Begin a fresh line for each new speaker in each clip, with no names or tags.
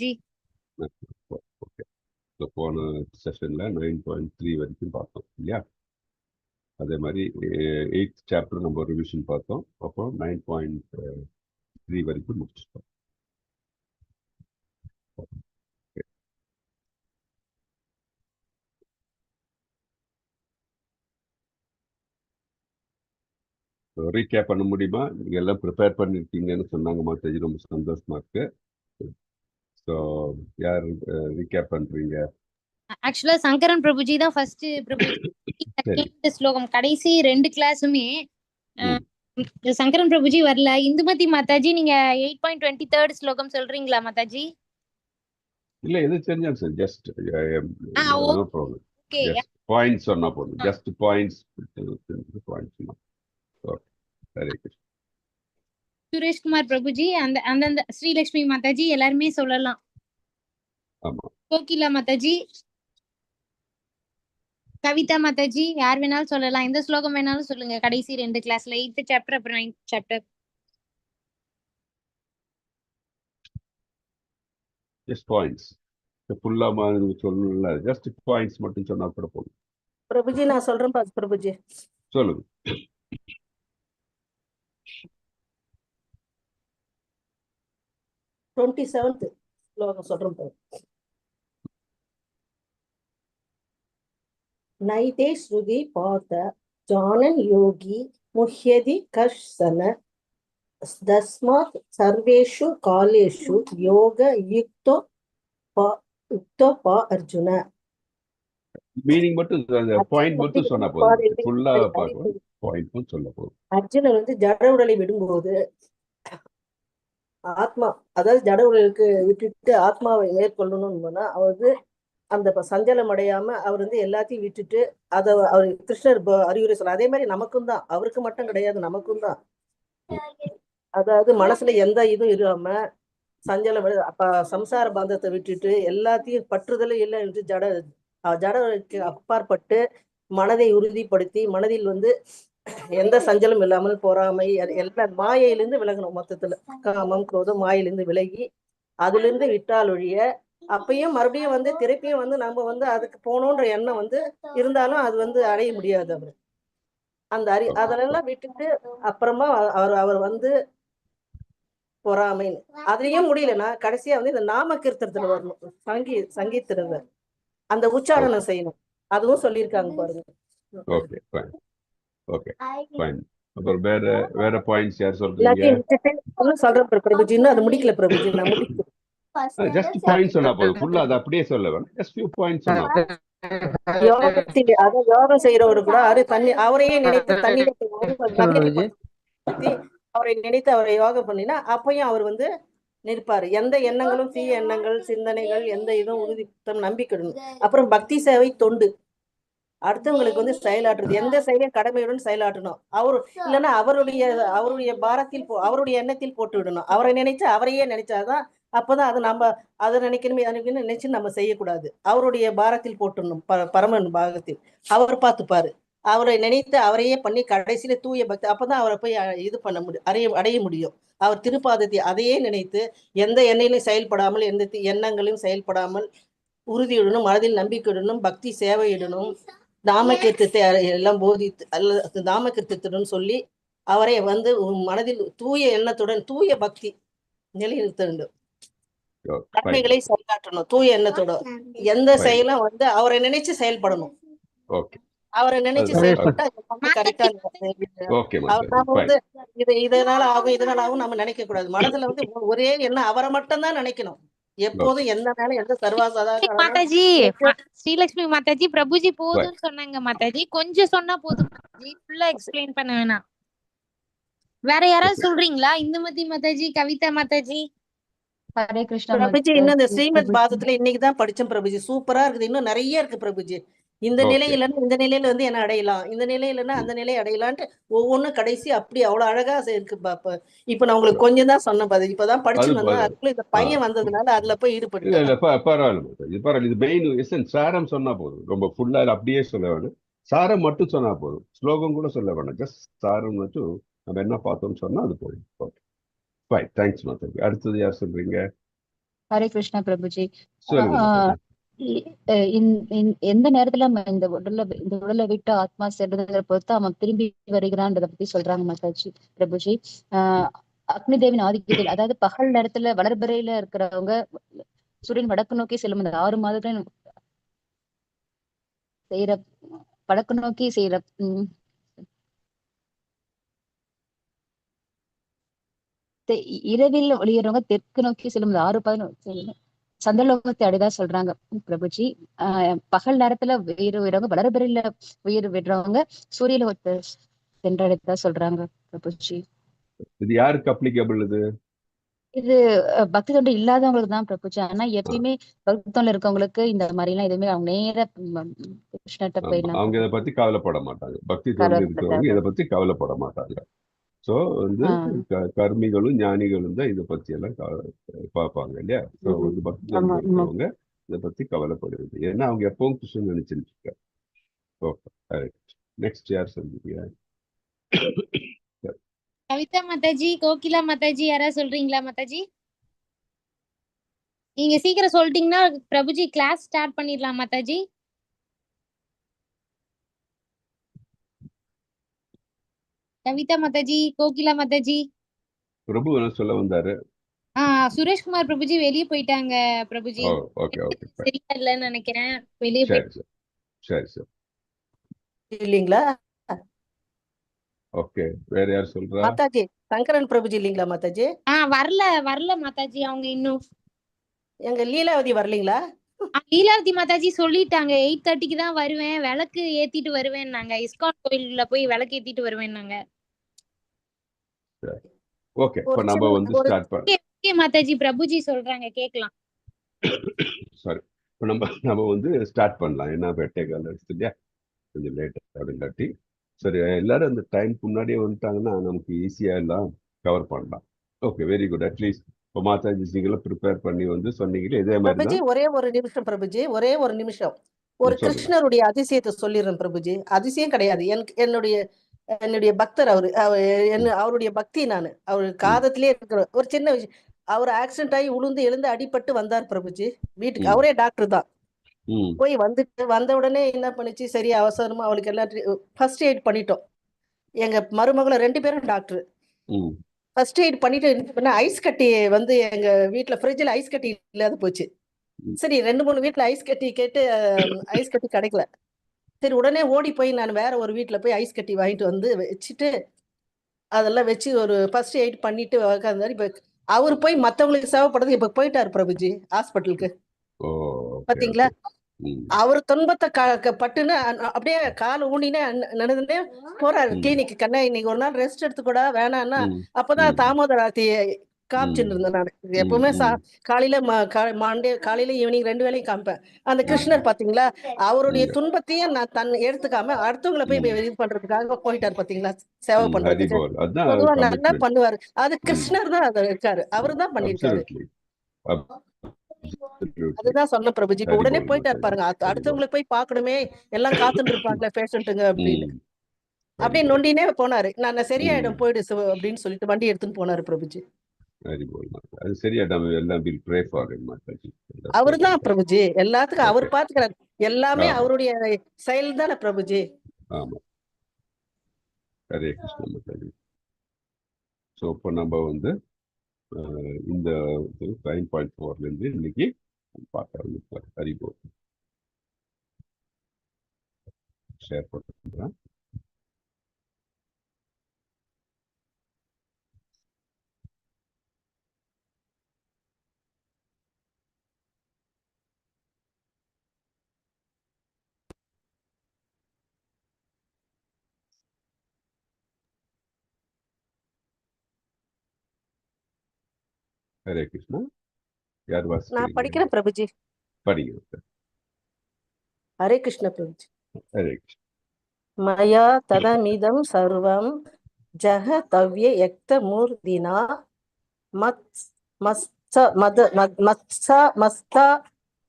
G.
Okay. So போன செஷனில் 9.3 வரைக்கும் பார்த்தோம் இல்லையா? அதே மாதிரி 8th சாப்டர் நம்ம ரிவிஷன் பார்த்தோம். அப்போ 9.3 வரைக்கும் முடிச்சிட்டோம். ரீகேப் பண்ண முடியுமா? நீங்க எல்லாம் ப்ரிப்பேர் பண்ணிருக்கீங்கன்னு சொன்னாங்க மாதாஜி, ரொம்ப சந்தோஷமா இருக்கு. ஸோ யார் ரீகேப் பண்றீங்க?
ஆக்சுவலா சங்கரன் பிரபுஜி தான் ஃபர்ஸ்ட் பிரபுஜி. ஸ்லோகம் கடைசி 2 கிளாஸுமே சங்கரன் பிரபுஜி வரல. இந்துமதி மாதாஜி நீங்க 8.23 ஸ்லோகம் சொல்றீங்களா மாதாஜி?
இல்ல, எது தெரிஞ்சாலும் sir, just no problem. Just points சொன்னா போதும். Just points points. Okay, Hare Krishna.
Sureshkumar Prabhuji அந்த ஸ்ரீலட்சுமி மாதாஜி எல்லாருமே சொல்லலாம்.
ஆமா.
கோகிலா மாதாஜி, கவிதா மாதாஜி, யார் வேணாலும் சொல்லலாம். எந்த ஸ்லோகம் வேணாலும் சொல்லுங்க. கடைசி 2 கிளாஸ்ல 8th சாப்டர் அப்புறம் 9th சாப்டர்.
Just points. ஃபுல்லா மாதிரி சொல்லணும்ல, ஜஸ்ட் பாயிண்ட்ஸ் மட்டும் சொன்னா கூட போதும்.
பிரபுஜி நான் சொல்றேன் பிரபுஜி.
சொல்லுங்க.
27th ஸ்லோகம் சொல்றேன் பாரு. நைதே ஸ்ருதி பார்த்த ஜானன் யோகி முஹ்யதி கர்ஷன தஸ்மாத் சர்வேஷு காலேஷு யோக யுக்தோ பா அர்ஜுன.
மீனிங் மட்டும் பாயிண்ட் மட்டும் சொன்னா போதும். ஃபுல்லா பார்க்கணும், பாயிண்ட் சொல்ல போதும்.
அர்ஜுனன் வந்து ஜட உடலை விடும்போது ஆத்மா, அதாவது ஜட உடலுக்கு விட்டுட்டு ஆத்மாவை மேற்கொள்ளணும்னு அவரு அந்த சஞ்சலம் அடையாம அவர் வந்து எல்லாத்தையும் விட்டுட்டு அதை அவர் கிருஷ்ணர் அறிவுரை சொல்ல. அதே மாதிரி நமக்கும் தான், அவருக்கு மட்டும் கிடையாது, நமக்கும் தான். அதாவது மனசுல எந்த இதுவும் இல்லாம சஞ்சலம் அப்ப சம்சார பந்தத்தை விட்டுட்டு எல்லாத்தையும் பற்றுதலும் இல்லை என்று ஜடக்கு அப்பாற்பட்டு மனதை உறுதிப்படுத்தி மனதில் வந்து எந்த சஞ்சலம் இல்லாமல் பொறாமை எல்லா மாயையிலிருந்து விலகணும். மொத்தத்துல காமம் குரோதம் மாயிலிருந்து விலகி அதுல இருந்து விட்டால் ஒழிய அப்பயும் மறுபடியும் வந்து திருப்பியும் வந்து நம்ம வந்து அதுக்கு போகணுன்ற எண்ணம் வந்து இருந்தாலும் அது வந்து அடைய முடியாது. அவர் அந்த அதெல்லாம் விட்டுட்டு அப்புறமா அவர் வந்து பொறாமை அதுலயும் முடியலன்னா கடைசியா வந்து இந்த நாம கீர்த்தனத்துல வரணும். சங்கீத்துல அந்த உச்சாரணம் செய்யணும். அதுவும் சொல்லியிருக்காங்க பாருங்க.
Okay, fine. Okay, fine. அப்புறம் வேற பாயிண்ட்ஸ் யார் சொல்றீங்க?
சொல்றேன் பிரபுஜி, இன்னும் அது முடிக்கல பிரபுஜி. நான் முடிக்கிறேன்.
ஜஸ்ட் பாயிண்ட் சொன்னா போதும். ஃபுல்லா அது அப்படியே சொல்ல வேணும். ஜஸ்ட் ஃபியூ பாயிண்ட்ஸ் சொன்னா போதும்.
யோகம் செய்யறவரு கூட அவரையே நினைத்து தண்ணீரை அவரை நினைத்து அவரை யோகம் பண்ணினா அப்பயும் அவர் வந்து நிற்பாரு. எந்த எண்ணங்களும் தீய எண்ணங்கள் சிந்தனைகள் எந்த இதுவும் உறுதித்தம் நம்பிக்கணும். அப்புறம் பக்தி சேவை தொண்டு, அடுத்தவங்களுக்கு வந்து செயலாற்றுறது, எந்த செயலையும் கடமையுடன் செயலாற்றணும். அவரு இல்லைன்னா அவருடைய பாரத்தில் அவருடைய எண்ணத்தில் போட்டு விடணும். அவரை நினைச்சு அவரையே நினைச்சாதான் அப்பதான் அது நம்ம அதை நினைக்கணுமே நினைச்சு நம்ம செய்யக்கூடாது. அவருடைய பாரத்தில் போட்டுடணும். பரமன் பாகத்தில் அவர் பார்த்துப்பாரு. அவரை நினைத்து அவரையே பண்ணி கடைசியில தூய பக்தி, அப்பதான் அவரை போய் இது பண்ண முடியும், அடைய முடியும். அவர் திருப்பாதத்தை அதையே நினைத்து எந்த எண்ணெயிலும் செயல்படாமல் எந்த எண்ணங்களையும் செயல்படாமல் உறுதியுடனும் மனதில் நம்பிக்கையுடனும் பக்தி சேவையுடனும் நாமகீர்த்தத்தை எல்லாம் போதித்து அல்லது நாமகீர்த்தத்துடன் சொல்லி அவரை வந்து மனதில் தூய எண்ணத்துடன் தூய பக்தி நிலைநிறுத்த வேண்டும். கடமைகளை செயலாற்றணும் தூய எண்ணத்தோட. எந்த செயலும் வந்து அவரை நினைச்சு செயல்படணும். அவரை நினைச்சு செயல்பட்டா கரெக்டா. நாம வந்து இதனால ஆகும் நம்ம நினைக்க கூடாது. மனதுல வந்து ஒரே எண்ணம் அவரை மட்டும் தான் நினைக்கணும் எப்போதும். எந்த நேரம் எந்த சர்வாசதா.
மாதாஜி, ஸ்ரீலட்சுமி மாதாஜி பிரபுஜி போதும்னு சொன்னாங்க மாதாஜி. கொஞ்சம் சொன்னா போதும் மாதாஜி, ஃபுல்லா எக்ஸ்பிளைன் பண்ண வேணாம். வேற யாராவது சொல்றீங்களா? இந்துமதி மாதாஜி, கவிதா மாதாஜி.
ஹரே கிருஷ்ணா பிரபுஜி. இன்னும் இந்த ஸ்ரீமத் பாதத்துல இன்னைக்குதான் படிச்சேன் பிரபுஜி. சூப்பரா இருக்குது. இன்னும் நிறைய இருக்கு பிரபுஜி. இந்த நிலையில இந்த நிலையில வந்து என்ன அடையலாம், இந்த நிலையிலன்னா அந்த நிலையை அடையலான்ட்டு ஒவ்வொன்னும் கடைசி அப்படி அவ்வளவு அழகா இருக்கு. இப்ப நான் உங்களுக்கு கொஞ்சம் தான் சொன்னேன் பாரு. இப்பதான் படிச்சு வந்தேன். அதுக்குள்ள இந்த பையன் வந்ததுனால அதுல போய் ஈடுபட்டு.
பரவாயில்ல. இது மெயின் எசன்ஸ் சாரம் சொன்னா போதும். ரொம்ப ஃபுல்லா அப்படியே சொல்ல வேணும். சாரம் மட்டும் சொன்னா போதும். ஸ்லோகம் கூட சொல்ல வேணும். ஜஸ்ட் சாரம் மட்டும் நம்ம என்ன பார்த்தோம்னு சொன்னா அது போதும். Okay, fine. தேங்க்ஸ் மாதாஜி. அடுத்தது யார் சொல்றீங்க?
ஹரே கிருஷ்ணா பிரபுஜி.
சொல்லுங்க மாதாஜி.
எந்த நேரத்துல இந்த உடலை விட்டு ஆத்மா செல்றதை பொறுத்து அவன் திரும்பி வருகிறான்றத பத்தி சொல்றாங்க மாதாஜி பிரபுஜி. அக்னி தேவின் ஆதிக்கத்தில், அதாவது பகல் நேரத்துல வளர்பிறையில இருக்கிறவங்க சூரியன் வடக்கு நோக்கி செல்லும் அந்த 6 மாதத்துல செய்யற வடக்கு நோக்கி செய்யற இரவில் ஒளியறவங்க தெற்கு நோக்கி செல்லும் 6-11 சந்திரலோகத்தை அடைதா சொல்றாங்க பிரபுஜி. பகல் நேரத்துல உயிர் விடுறவங்க, வளர்பிறையில உயிர் விடுறவங்க சூரியலோகத்தை சென்றடைதா சொல்றாங்க பிரபுஜி.
இது யாருக்கு அப்ளிகபிள்?
இது பக்தி தொண்டு இல்லாதவங்களுக்கு தான் பிரபுஜி. ஆனா எப்பயுமே பக்தி தொண்டு இருக்கவங்களுக்கு இந்த மாதிரி எல்லாம் எதுவுமே அவங்க நேர கிருஷ்ணர்கிட்ட போயிடலாம்.
அவங்க இதை பத்தி கவலைப்பட மாட்டாங்க. பக்தி தொண்டு இருக்கிறவங்க இதை பத்தி கவலைப்பட மாட்டாங்க. சோ வந்து கர்மிகளும் ஞானிகளும் தான் இதை பத்தி எல்லாம் பார்ப்பாங்க இல்லையா? சோ வந்து பக்தி தொண்டு இருக்கிறவங்க இதை பத்தி கவலைப்படுறது, ஏன்னா அவங்க எப்பவும் கிருஷ்ணன் நினைச்சிட்டு இருக்காங்க. ஓகே, நெக்ஸ்ட் யார் சொல்றீங்க?
கவிதா மாதாஜி, கோகிலா மாதாஜி, யாராவது சொல்றீங்களா மாதாஜி? நீங்க சீக்கிரம் சொல்லிட்டீங்கன்னா பிரபுஜி கிளாஸ் ஸ்டார்ட் பண்ணிடலாம் மாதாஜி. கவிதா மாதாஜி, கோகிலா மாதாஜி.
பிரபு என்ன சொல்ல வந்தாரு?
சுரேஷ்குமார் பிரபுஜி வெளியே போயிட்டாங்க பிரபுஜி. சரியா இல்லன்னு நினைக்கிறேன், வெளியே போயிட்டாங்க.
சரி சரி
இல்லீங்களா?
ஓகே, வேற யார் சொல்றா?
மாதாஜி சங்கரன் பிரபுஜி இல்லீங்களா மாதாஜி?
வரல மாதாஜி. அவங்க இன்னும்
எங்க லீலாவதி வரலீங்களா?
லீலாவதி மாதாஜி சொல்லிட்டாங்க 8:30க்கு தான் வருவேன், விளக்கு ஏத்திட்டு வருவேன் நாங்க. இஸ்கான் கோயில்ல போய் விளக்கு ஏத்திட்டு வருவேன் நாங்க.
ஓகே, இப்போ நம்ம வந்து ஸ்டார்ட் பண்ணலாம்.
ஓகே மாதாஜி, பிரபுஜி சொல்றாங்க கேக்கலாம்.
சாரி, இப்போ நம்ம வந்து ஸ்டார்ட் பண்ணலாம். ஏன்னா 8:15 ஆயிடுச்சு இல்லையா, கொஞ்சம் லேட் அப்படிங்காட்டி. சரி, எல்லாரும் அந்த டைம்க்கு முன்னாடியே வந்துட்டாங்கன்னா நமக்கு ஈஸியா எல்லாம் கவர் பண்ணலாம். Okay, very good. அட்லீஸ்ட் இப்போ மாதாஜி நீங்களும் ப்ரிப்பேர் பண்ணி வந்து சொன்னீங்களே இதே மாதிரி
பிரபுஜி. ஒரே ஒரு நிமிஷம் பிரபுஜி, ஒரே ஒரு நிமிஷம். ஒரு கிருஷ்ணருடைய அதிசயத்தை சொல்லிடுறேன் பிரபுஜி. அதிசயம் கிடையாது, என்னுடைய பக்தர் அவரு. அவருடைய பக்தி நான் அவரு காதத்திலே இருக்கிற ஒரு சின்ன விஷயம். அவர் ஆக்சிடென்ட் ஆகி உளுந்து எழுந்து அடிபட்டு வந்தார் பிரபுஜி வீட்டுக்கு. அவரே டாக்டர் தான். போய் வந்த உடனே என்ன பண்ணுச்சு, சரி அவசரமா அவளுக்கு எல்லாம் ஃபர்ஸ்ட் எய்ட் பண்ணிட்டோம். எங்க மருமகளை 2 பேரும் டாக்டர். ஃபர்ஸ்ட் எய்ட் பண்ணிட்டு ஐஸ் கட்டி வந்து எங்க வீட்டுல ஃப்ரிட்ஜில் ஐஸ் கட்டி இல்லாத போச்சு. சரி 2-3 வீட்டுல ஐஸ் கட்டி கேட்டு ஐஸ் கட்டி கிடைக்கல. சரி உடனே ஓடி போய் நான் வேற ஒரு வீட்டுல போய் ஐஸ் கட்டி வாங்கிட்டு வந்து வச்சுட்டு அதெல்லாம் வச்சு ஒரு ஃபர்ஸ்ட் எய்ட் பண்ணிட்டு உட்கார்ந்தாரு. இப்ப அவர் போய் மத்தவங்களுக்கு சேவைப்படுறது இப்ப போயிட்டாரு பிரபுஜி ஹாஸ்பிட்டலுக்கு. பாத்தீங்களா? அவர் துன்பத்தை பட்டுன்னு அப்படியே கால ஊனினே நடந்துட்டே போறாரு கிளினிக்கு. கண்ணா இன்னைக்கு ஒரு நாள் ரெஸ்ட் எடுத்துக்கூடா வேணான்னா, அப்பதான் தாமோதர ஆர்த்தியை காமிச்சுட்டு இருந்தேன் நான். எப்பவுமே காலையில ஈவினிங் 2 வேளையும் காமிப்பேன். அந்த கிருஷ்ணர் பாத்தீங்களா, அவருடைய துன்பத்தையும் நான் எடுத்துக்காம அடுத்தவங்களை போய் இது பண்றதுக்காக போயிட்டாரு. பாத்தீங்களா, சேவை பண்றதுக்கு பொதுவா நல்லா பண்ணுவாரு. அது கிருஷ்ணர் தான் அதை இருக்காரு, அவரு தான் பண்ணிருக்காரு. அதுதான் சொன்ன பிரபுஜி. இப்ப உடனே போயிட்டாரு பாருங்க. அடுத்தவங்களை போய் பாக்கணுமே, எல்லாம் காத்துட்டு இருப்பாங்களே பேஷண்ட்டுங்க அப்படின்னு. அப்படியே நொண்டினே போனாரு. நான் சரியாயிடும் போயிடு அப்படின்னு சொல்லிட்டு வண்டி எடுத்துன்னு போனாரு பிரபுஜி.
அது சரியா,
அவருதான் பிரபுஜி எல்லாத்துக்கும் அவர் பாத்துக்கிறார். எல்லாமே அவருடைய செயல் தானே பிரபுஜி.
ஆமா, ஹரே கிருஷ்ண மாதாஜி. ஸோ இப்போ நம்ம வந்து இந்த 9.4 இருந்து இன்னைக்கு பார்க்க ஆரம்பிக்கலாம். ஹரிபோ ஷேர் பண்ணுறேன். ஹரே கிருஷ்ணா. யார் வாசிக்கிறீங்க?
நான் படிக்கிறேன் பிரபுஜி.
படிங்க.
ஹரே கிருஷ்ண பிரபுஜி.
ஹரே கிருஷ்ண.
மயா ததமிதம் சர்வம் ஜகதவ்ய யக்த மூர்த்தினா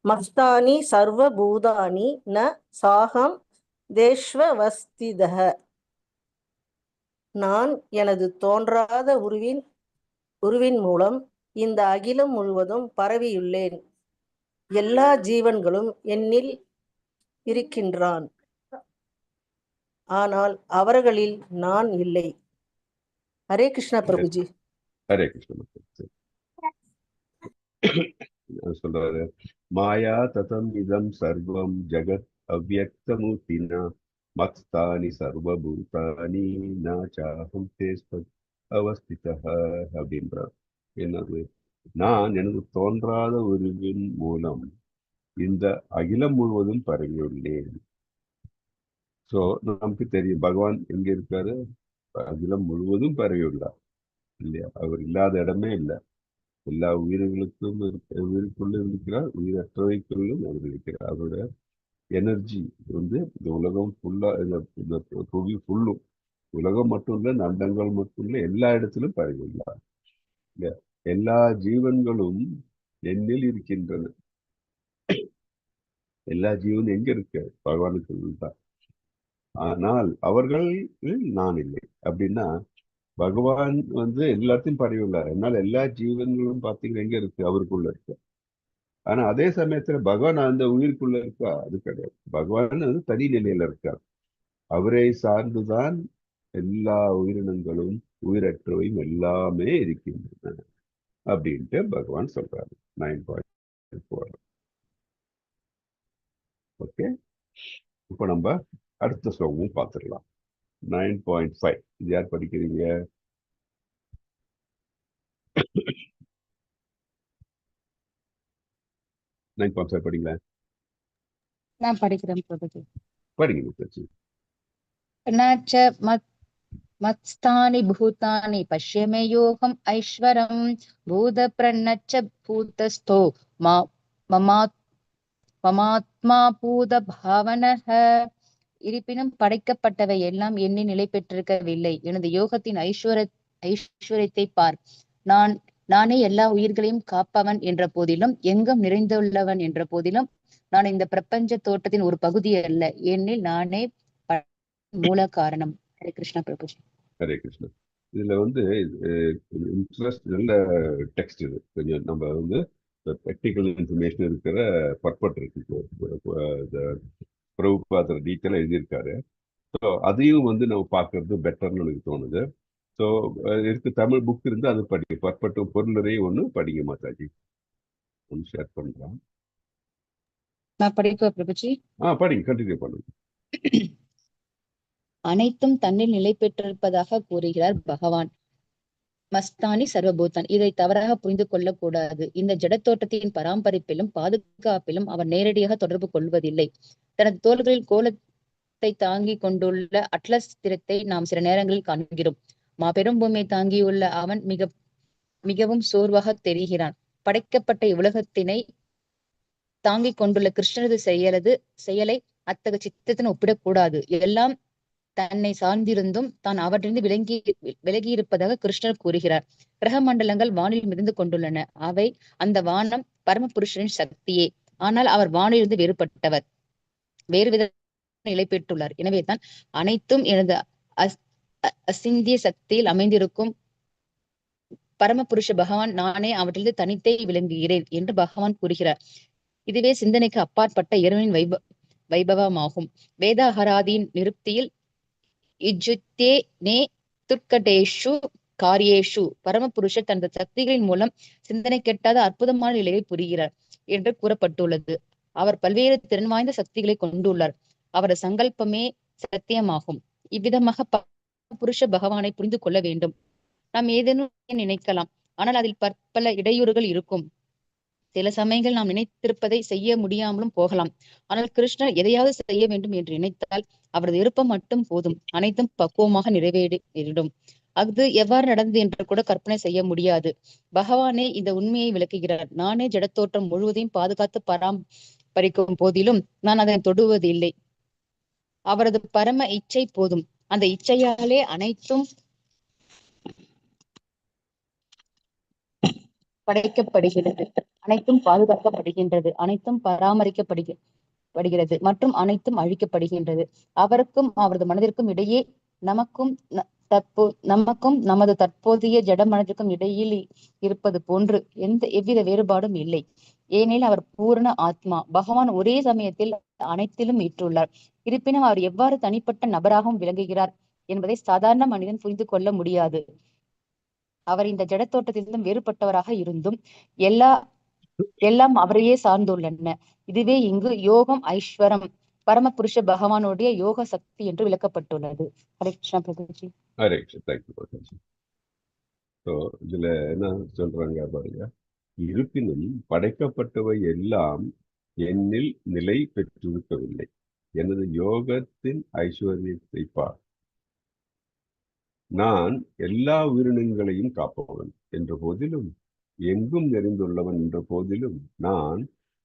மஸ்தானி சர்வபூதானி ந சாகம் தேஷ்வவஸ்திதஹ. நான் எனது தோன்றாத உருவின் மூலம் இந்த அகிலம் முழுவதும் பரவியுள்ளேன். எல்லா ஜீவன்களும் என்னில் இருக்கின்றான், ஆனால் அவர்களில் நான் இல்லை. ஹரே கிருஷ்ணா பிரபுஜி.
ஹரே கிருஷ்ண. சொல்றாரு, மாயா ததம் இதம் சர்வம் ஜகத் அவ்யக்தமூர்த்தினா மத்ஸ்தானி சர்வபூதானி நாச்சாஹம் தேஸ்பத் அவஸ்திதஹ அப்படின்றார். என்னது? நான் எனது தோன்றாத உருவின் மூலம் இந்த அகிலம் முழுவதும் பரவியுள்ளேன். சோ நமக்கு தெரியும் பகவான் எங்க இருக்காரு? அகிலம் முழுவதும் பரவியுள்ளார் இல்லையா? அவர் இல்லாத இடமே இல்லை. எல்லா உயிர்களுக்கும் உயிருக்குள்ள இருக்கிறார், உயிரற்றவைக்குள்ளும் அவர் இருக்கிறார். அவரோட எனர்ஜி வந்து இந்த உலகம் ஃபுல்லா, இந்த புவி ஃபுல்லும், உலகம் மட்டும் இல்ல, நண்டங்கள் மட்டும் இல்ல, எல்லா இடத்திலும் பரவியுள்ளார். எல்லா ஜீவன்களும் என்னில் இருக்கின்றன. எல்லா ஜீவனும் எங்க இருக்கு? பகவானுக்கு தான். ஆனால் அவர்கள் நான் இல்லை. அப்படின்னா பகவான் வந்து எல்லாத்தையும் பரவியுள்ளார். அதனால எல்லா ஜீவன்களும் பார்த்தீங்கன்னா எங்க இருக்கு? அவருக்குள்ள இருக்கு. ஆனா அதே சமயத்துல பகவான் அந்த உயிருக்குள்ள இருக்கா? அது கிடையாது. பகவான் வந்து தனி நிலையில இருக்கார். அவரை சார்ந்துதான் எல்லா உயிரினங்களும் உயிரற்றவையும் எல்லாமே இருக்கின்றன அப்படின்ட்டு பகவான் சொல்றாரு. 9.4. ஓகே, இப்போ நம்ம அடுத்த ஸ்லோகமும் பார்த்துடலாம். 9.5 இது யார் படிக்கிறீங்க? 9.5 படிங்களேன்.
நான் படிக்கிறேன் பிரபுஜி.
படிங்க முத்தச்சி.
நாச்ச மத்ஸ்தானி பூதானி பஷ்யமே யோகம் ஐஸ்வரம் பூத பிரண்ணச்ச பூதஸ்தோ மமாத்மா பூத பாவனஹ. இருப்பினும் படைக்கப்பட்டவை எல்லாம் எண்ணி நிலை பெற்றிருக்கவில்லை. எனது யோகத்தின் ஐஸ்வர்யத்தை பார். நானே எல்லா உயிர்களையும் காப்பவன் என்ற போதிலும், எங்கும் நிறைந்துள்ளவன் என்ற போதிலும், நான் இந்த பிரபஞ்ச தோட்டத்தின் ஒரு பகுதி அல்ல. ஏனெனில் நானே மூல காரணம். ஹரே கிருஷ்ணா பிரபுஜி.
ஹரே கிருஷ்ணா. இதுல வந்து இன்ட்ரெஸ்ட் நல்ல டெக்ஸ்ட். இது கொஞ்சம் நம்ம வந்து டெக்னிக்கல் இன்ஃபர்மேஷன் இருக்கிற பர்பட் இருக்கு. பிரபுபாதர் டீட்டெயிலாக எழுதியிருக்காரு. ஸோ அதையும் வந்து நம்ம பார்க்கறது பெட்டர்னு எனக்கு தோணுது. ஸோ இருக்கு தமிழ் புக் இருந்து அது படிக்க பர்பட்டும் பொருளுரையும் ஒன்று படிங்க மாதாஜி. ஒன்று ஷேர் பண்றேன்.
நான் படிக்க பிரபுஜி.
படிங்க, கண்டினியூ பண்ணுங்க.
அனைத்தும் தன்னில் நிலை பெற்றிருப்பதாக கூறுகிறார் பகவான். மஸ்தானி சர்வபூதான். இதை தவறாக புரிந்து கொள்ளக்கூடாது. இந்த ஜடத்தோட்டத்தின் பராமரிப்பிலும் பாதுகாப்பிலும் அவர் நேரடியாக தொடர்பு கொள்வதில்லை. தனது தோள்களில் கோலத்தை தாங்கி கொண்டுள்ள அட்லஸ் திறத்தை நாம் சில நேரங்களில் காண்கிறோம். மாபெரும் பூமியை தாங்கியுள்ள அவன் மிகவும் சோர்வாக தெரிகிறான். படைக்கப்பட்ட இவ்வுலகத்தினை தாங்கிக் கொண்டுள்ள கிருஷ்ணரது செயலை அத்தகைய சித்தத்தின் ஒப்பிடக்கூடாது. எல்லாம் தன்னை சார்ந்திருந்தும் தான் அவற்றிலிருந்து விலகி இருப்பதாக கிருஷ்ணர் கூறுகிறார். கிரக மண்டலங்கள் வானில் மிதந்து கொண்டுள்ளன. அவை அந்த வானம் பரமபுருஷனின் சக்தியே. ஆனால் அவர் வானிலிருந்து வேறுபட்டவர், வேறு வித நிலை பெற்றுள்ளார். எனவேதான் அனைத்தும் எனது அசிந்திய சக்தியில் அமைந்திருக்கும் பரமபுருஷ பகவான் நானே அவற்றிலிருந்து தனித்தே விளங்குகிறேன் என்று பகவான் கூறுகிறார். இதுவே சிந்தனைக்கு அப்பாற்பட்ட இறைவனின் வைபவமாகும். வேதாகராதியின் நிருப்தியில் இஜுத்தே நே துர்க்கடேஷு காரியேஷு பரமபுருஷர் தனது சக்திகளின் மூலம் சிந்தனை கெட்டாத அற்புதமான நிலையை புரிகிறார் என்று கூறப்பட்டுள்ளது. அவர் பல்வேறு திறன் வாய்ந்த சக்திகளை கொண்டுள்ளார். அவரது சங்கல்பமே சத்தியமாகும். இவ்விதமாக புருஷ பகவானை புரிந்து கொள்ள வேண்டும். நாம் ஏதேனும் நினைக்கலாம், ஆனால் அதில் பற்பல இடையூறுகள் இருக்கும். சில சமயங்கள் நாம் நினைத்திருப்பதை செய்ய முடியாமலும் போகலாம். ஆனால் கிருஷ்ணர் எதையாவது செய்ய வேண்டும் என்று நினைத்தால் அவரது விருப்பம் மட்டும் போதும். அனைத்தும் பக்குவமாக நிறைவேறிடும். அது எவ்வாறு நடந்தது என்று கூட கற்பனை செய்ய முடியாது. பகவானே இந்த உண்மையை விளக்குகிறார். நானே ஜடத்தோற்றம் முழுவதையும் பாதுகாத்து பராமரிக்கும் போதிலும் நான் அதை தொடுவதில்லை. அவரது பரம இச்சை போதும். அந்த இச்சையாலே அனைத்தும் படைக்கப்படுகிறது, அனைத்தும் பாதுகாக்கப்படுகின்றது, அனைத்தும் பராமரிக்கப்படுகிறது மற்றும் அனைத்தும் அழிக்கப்படுகின்றது. அவருக்கும் அவரது மனதிற்கும் இடையே நமக்கும் நமக்கும் நமது தற்போதைய ஜட மனதிற்கும் இடையில் இருப்பது போன்று எவ்வித வேறுபாடும் இல்லை. ஏனெனில் அவர் பூரண ஆத்மா. பகவான் ஒரே சமயத்தில் அனைத்திலும் ஏற்றுள்ளார். இருப்பினும் அவர் எவ்வாறு தனிப்பட்ட நபராகவும் விளங்குகிறார் என்பதை சாதாரண மனிதன் புரிந்து கொள்ள முடியாது. அவர் இந்த ஜட தோட்டத்திலிருந்தும் வேறுபட்டவராக இருந்தும் எல்லாம் அவரையே சார்ந்துள்ளன. இதுவே இங்கு யோகம் ஐஸ்வரம் பரமபுருஷ பகவானுடைய யோக சக்தி என்று விளக்கப்பட்டுள்ளது. ஹரே கிருஷ்ணா பிரபுஜி.
ஹரே கிருஷ்ணா. தேங்க்யூ பிரபுஜி. ஸோ இதுல என்ன சொல்றாங்க பாருங்க, இருப்பினும் படைக்கப்பட்டவை எல்லாம் என்னில் நிலை பெற்றிருக்கவில்லை. எனது யோகத்தின் ஐஸ்வர்யத்தை பார். நான் எல்லா உயிரினங்களையும் காப்பவன் என்ற போதிலும், எங்கும் நிறைந்துள்ளவன் என்ற போதிலும், நான்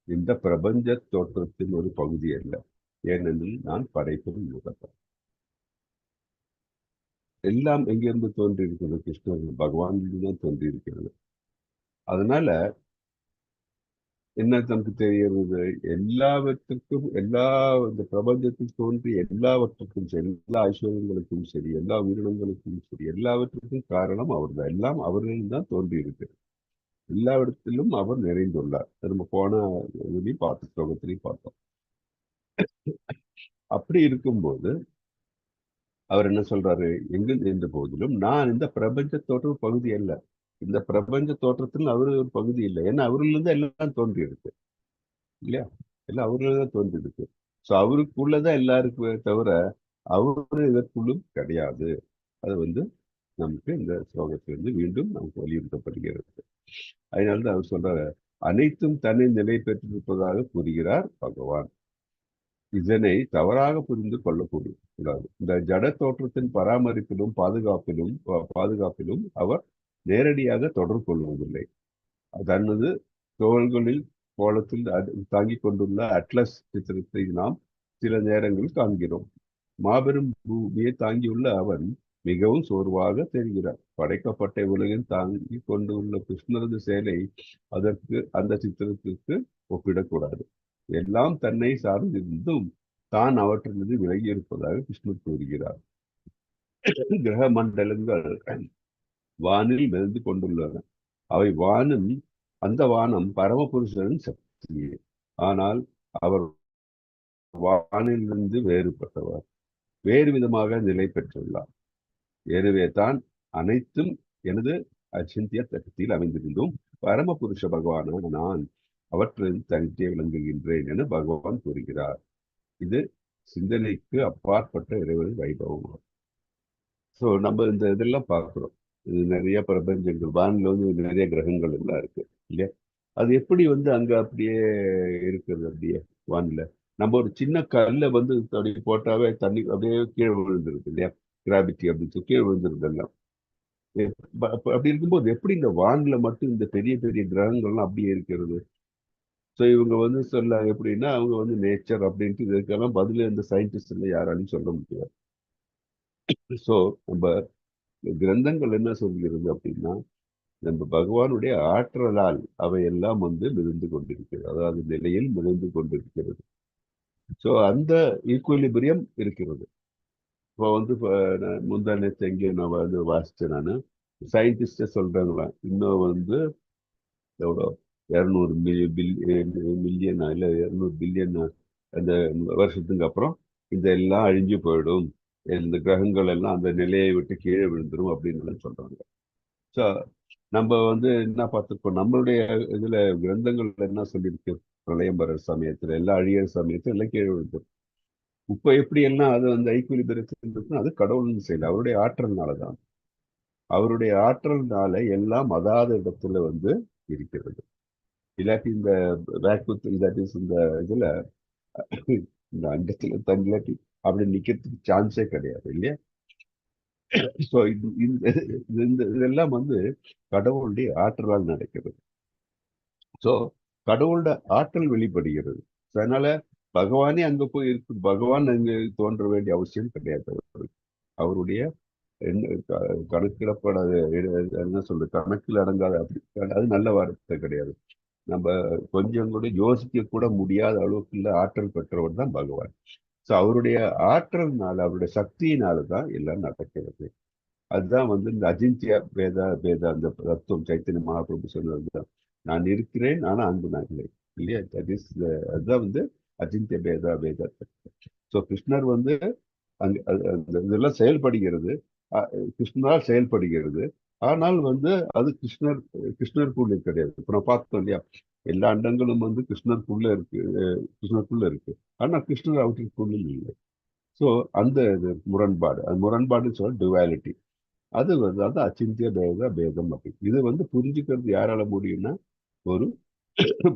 இந்த பிரபஞ்ச தோற்றத்தின் ஒரு பகுதி அல்ல. ஏனெனில் நான் படைப்பும் யுகத்தான். எல்லாம் எங்கிருந்து தோன்றி இருக்கிறது? கிருஷ்ணர் பகவானிலிருந்து தான் தோன்றி இருக்கிறது. அதனால என்ன நமக்கு தெரிகிறது? எல்லாவற்றுக்கும், இந்த பிரபஞ்சத்தில் தோன்றி எல்லாவற்றுக்கும் சரி, எல்லா ஐஸ்வர்யங்களுக்கும் சரி, எல்லா உயிரினங்களுக்கும் சரி, எல்லாவற்றுக்கும் காரணம் அவர் தான். எல்லாம் அவரிடம் தான் தோன்றி இருக்கு. எல்லா இடத்திலும் அவர் நிறைந்துள்ளார். நம்ம போன இதுலையும் பார்த்தோம், ஸ்லோகத்திலையும் பார்த்தோம். அப்படி இருக்கும்போது அவர் என்ன சொல்றாரு? எங்கு என்ற போதிலும் நான் இந்த பிரபஞ்ச தோற்ற பகுதி அல்ல. இந்த பிரபஞ்ச தோற்றத்தில் அவரு ஒரு பகுதி இல்லை. ஏன்னா அவரிலிருந்து எல்லாம் தோன்றி இருக்கு இல்லையா? எல்லாம் அவரில்தான் தோன்றி இருக்கு. ஸோ அவருக்குள்ளதான் எல்லாருக்குமே தவிர அவரு இதற்குள்ளும் கிடையாது. அது நமக்கு இந்த ஸ்லோகத்திலிருந்து மீண்டும் நமக்கு வலியுறுத்தப்படுகிறது. அதனால்தான் அவர் சொல்றாரு, அனைத்தும் தன்னை நிலை பெற்றிருப்பதாக கூறுகிறார் பகவான். இதனை தவறாக புரிந்து கொள்ளக்கூடாது. இந்த ஜட தோற்றத்தின் பராமரிப்பிலும் பாதுகாப்பிலும் அவர் நேரடியாக தொடர்பு கொள்வதில்லை. தனது தோள்களில் கோலத்தில் தாங்கிக் கொண்டுள்ள அட்லஸ் சித்திரத்தை நாம் சில நேரங்களில் காண்கிறோம். மாபெரும் பூமியை தாங்கியுள்ள அவன் மிகவும் சோர்வாக தெரிகிறார். படைக்கப்பட்ட உலகில் தாங்கி கொண்டுள்ள கிருஷ்ணரது செயலை அந்த சித்திரத்திற்கு ஒப்பிடக்கூடாது. எல்லாம் தன்னை சார்ந்திருந்தும் தான் அவற்றிலிருந்து விலகி இருப்பதாக கிருஷ்ணர் கூறுகிறார். கிரக மண்டலங்கள் வானில் மிதந்து கொண்டுள்ளன. அவை அந்த வானம் பரமபுருஷனின் சக்தியே. ஆனால் அவர் வானிலிருந்து வேறுபட்டவர், வேறு விதமாக நிலை பெற்றுள்ளார். எனவே தான் அனைத்தும் எனது அச்சிந்திய சக்தியில் அமைந்திருந்தும் பரமபுருஷ பகவானான நான் அவற்றில் தனித்தே விளங்குகின்றேன் என பகவான் கூறுகிறார். இது சிந்தனைக்கு அப்பாற்பட்ட இறைவனின் வைபவம். ஸோ நம்ம இந்த இதெல்லாம் பார்க்கிறோம். இது நிறைய பிரபஞ்சங்கள், வானில் நிறைய கிரகங்கள் எல்லாம் இருக்கு இல்லையா? அது எப்படி அங்க அப்படியே இருக்கிறது? அப்படியே வானில நம்ம ஒரு சின்ன கல்லை அப்படி போட்டாவே தண்ணி அப்படியே கீழே விழுந்துருக்கு இல்லையா? கிராவிட்டி அப்படின்னு கீழே விழுந்துருதெல்லாம். அப்படி இருக்கும்போது எப்படி இந்த வானில மட்டும் இந்த பெரிய பெரிய கிரகங்கள்லாம் அப்படியே இருக்கிறது? ஸோ இவங்க சொல்ல எப்படின்னா, அவங்க நேச்சர் அப்படின்ட்டு இதுக்கெல்லாம் பதில் இந்த சயின்டிஸ்ட் யாராலையும் சொல்ல முடியாது. ஸோ நம்ம கிரந்தங்கள் என்ன சொல்கிறது அப்படின்னா, நம்ம பகவானுடைய ஆற்றலால் அவையெல்லாம் மிதந்து கொண்டிருக்கிறது. அதாவது நிலையில் மிதந்து கொண்டிருக்கிறது. ஸோ அந்த ஈக்குவலிபிரியம் இருக்கிறது. இப்போ முந்தா நேற்று எங்கேயும் நான் வாசிச்சேன். நான் சயின்டிஸ்டே சொல்றாங்களா, இன்னும் எவ்வளோ 200 மில்லியன் இல்லை 200 பில்லியன் அந்த வருஷத்துக்கு அப்புறம் இந்த எல்லாம் அழிஞ்சு போயிடும், இந்த கிரகங்கள் எல்லாம் அந்த நிலையை விட்டு கீழே விழுந்துடும் அப்படின்னு சொல்றாங்க. ஸோ நம்ம என்ன பார்த்துருக்கோம், நம்மளுடைய இதுல கிரந்தங்கள் என்ன சொல்லியிருக்கு? பிரளயம் வர சமயத்துல எல்லாம் அழியிற சமயத்துல எல்லாம் கீழே விழுந்துடும். இப்போ எப்படி எல்லாம் அது ஈக்குவலிபிரியத்தில் அது கடவுள்னு செய்யல, அவருடைய ஆற்றல்னாலதான். அவருடைய ஆற்றல்னால எல்லாம் அதாத இடத்துல இருக்கிறது. இல்லாட்டி இந்த வேக்குவத்தில் இல்லாட்டி இந்த இதுல இந்த அண்டத்துல தங்கிலாட்டி அப்படி நிக்கிறதுக்கு சான்ஸே கிடையாது இல்லையா? ஸோ இதெல்லாம் கடவுளுடைய ஆற்றலால் நடக்கிறது. ஸோ கடவுளோட ஆற்றல் வெளிப்படுகிறது. அதனால பகவானே அங்க போய் இருக்கு. பகவான் அங்க தோன்ற வேண்டிய அவசியம் கிடையாது. அவருடைய கணக்கிடப்படாத என்ன சொல்றது, கணக்கில் அடங்காத அப்படி அது நல்ல வார்த்தை கிடையாது. நம்ம கொஞ்சம் கூட யோசிக்க கூட முடியாத அளவுக்கு ஆற்றல் பெற்றவர் தான் பகவான். ஸோ அவருடைய ஆற்றல்னால, அவருடைய சக்தியினால தான் எல்லாம் நடக்கிறது. அதுதான் வந்து இந்த அஜிந்திய பேத அந்த தத்துவம் சைத்தன்ய மகாபிரபு சொன்னதுதான். நான் இருக்கிறேன் ஆனா அன்பு நான் இல்லை இல்லையா. அதுதான் வந்து அஜிந்திய பேத. ஸோ கிருஷ்ணர் வந்து இதெல்லாம் செயல்படுகிறது, கிருஷ்ணரால் செயல்படுகிறது. ஆனால் வந்து அது கிருஷ்ணருக்குள்ள கிடையாது. இப்ப நான் பார்த்தோம் இல்லையா, எல்லா அண்டங்களும் வந்து கிருஷ்ணருக்குள்ள இருக்கு. ஆனா கிருஷ்ணர் அவற்றுக்குள்ள இல்லை. ஸோ அந்த இது முரண்பாடுன்னு சொல்ல டுவாலிட்டி. அது வந்து அது அச்சிந்திய பேதம் அப்படி. இது வந்து புரிஞ்சுக்கிறது யாரால முடியும்னா ஒரு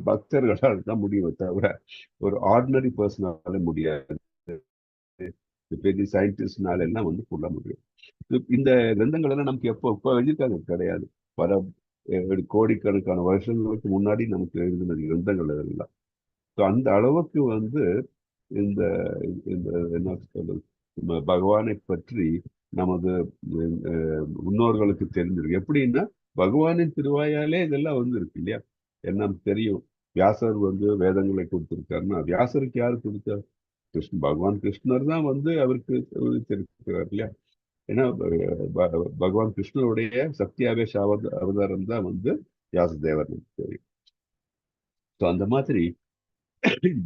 பக்தர்களால் தான் முடியுமே தவிர ஒரு ஆர்டினரி பர்சனால முடியாது. பெரிய சயின்டிஸ்ட்னால எல்லாம் வந்து சொல்ல முடியும். இந்த கிரந்தங்கள் எல்லாம் நமக்கு எப்போ எழுதியிருக்காங்க கிடையாது. பல கோடிக்கணக்கான வருஷங்களுக்கு முன்னாடி நமக்கு எழுதின கிரந்தங்கள் எல்லாம். ஸோ அந்த அளவுக்கு வந்து இந்த இந்த என்ன சொல்றது, பகவானை பற்றி நமது முன்னோர்களுக்கு தெரிஞ்சிருக்கு. எப்படின்னா பகவானின் திருவாயாலே இதெல்லாம் வந்து இருக்கு இல்லையா. என்ன தெரியும், வியாசர் வந்து வேதங்களை கொடுத்திருக்காருன்னா வியாசருக்கு யாரு கொடுத்தார்? பகவான் கிருஷ்ணர் தான் வந்து அவருக்கு தெரிவிக்கிறார் இல்லையா. ஏன்னா பகவான் கிருஷ்ணருடைய சக்தியாவேஷ அவதாரம் தான் வந்து வியாசதேவர் தெரியும். ஸோ அந்த மாதிரி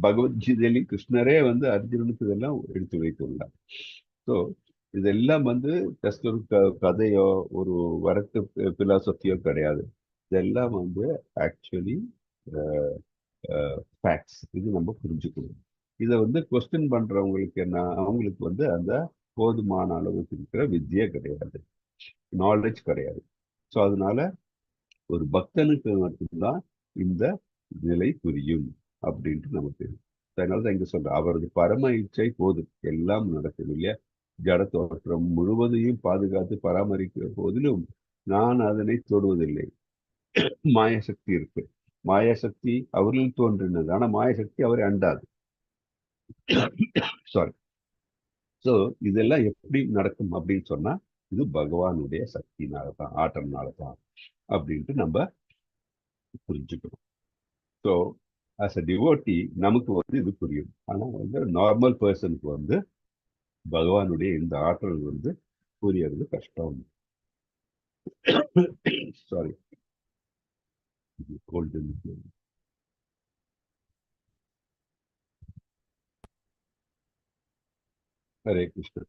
பகவத்கீதையிலும் கிருஷ்ணரே வந்து அர்ஜுனனுக்கு இதெல்லாம் எடுத்து வைத்துள்ளார். ஸோ இதெல்லாம் வந்து ஜஸ்ட் ஒரு கதையோ ஒரு வரட்டு பிலாசபியோ கிடையாது. இதெல்லாம் வந்து ஆக்சுவலி ஃபேக்ட்ஸ். இது நம்ம புரிஞ்சுக்கணும். இதை வந்து கொஸ்டின் பண்றவங்களுக்கு என்ன, அவங்களுக்கு வந்து அந்த போதுமான அளவுக்கு இருக்கிற வித்தியை கிடையாது, நாலேஜ் கிடையாது. ஸோ அதனால ஒரு பக்தனுக்கு மட்டும்தான் இந்த நிலை புரியும் அப்படின்ட்டு நமக்கு தெரியும். அதனாலதான் இங்க சொல்ற அவரது பரம இச்சை போதும் எல்லாம் நடக்கும் இல்லையா. ஜட தோற்றம் முழுவதையும் பாதுகாத்து பராமரிக்கிற போதிலும் நான் அதனை தொடுவதில்லை. மாயசக்தி இருக்கு. மாயாசக்தி அவரில் தோன்றினது, ஆனா மாயசக்தி அவரை அண்டாது. சாரி. ஸோ இதெல்லாம் எப்படி நடக்கும் அப்படின்னு சொன்னா இது பகவானுடைய சக்தினாலதான், ஆற்றல்னாலதான் அப்படின்ட்டு நம்ம புரிஞ்சுக்கணும். ஸோ ஆஸ் அ டிவோட்டி நமக்கு வந்து இது புரியும். ஆனா வந்து நார்மல் பர்சனுக்கு வந்து பகவானுடைய இந்த ஆற்றல் வந்து புரியறது கஷ்டம். Sorry, gold. ஹரே கிருஷ்ணா.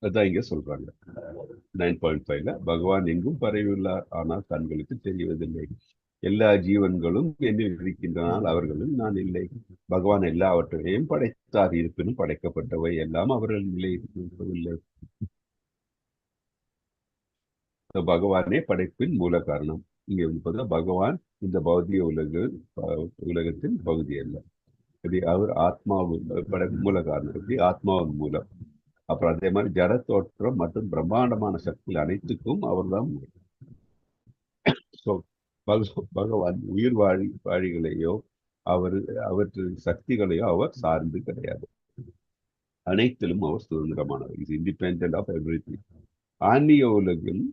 அதான் இங்க சொல்றாங்க 9.5ல பகவான் எங்கும் பரவியுள்ளார், ஆனால் கண்களுக்கு தெரிவதில்லை. எல்லா ஜீவன்களும் என்னில் இருக்கின்றனால் அவர்களும் நான் இல்லை. பகவான் எல்லாவற்றையும் படைத்தார், இருப்பினும் படைக்கப்பட்டவை எல்லாம் அவர்கள் நிலை இருக்கவில்லை. பகவானே படைப்பின் மூல காரணம். இங்க வந்து பகவான் இந்த பௌதிக உலகத்தின் பகுதி அல்ல. இப்படி அவர் ஆத்மாவின் மூல காரணம், இப்படி ஆத்மாவின் மூலம். அப்புறம் அதே மாதிரி ஜட தோற்றம் மற்றும் பிரம்மாண்டமான சக்தி அனைத்துக்கும் அவர்தான். பகவான் உயிர் வாழிகளையோ அவற்றின் சக்திகளையோ அவர் சார்ந்து கிடையாது. அனைத்திலும் அவர் சுதந்திரமானவர். Is independent of everything. ஆன்மீக உலகில்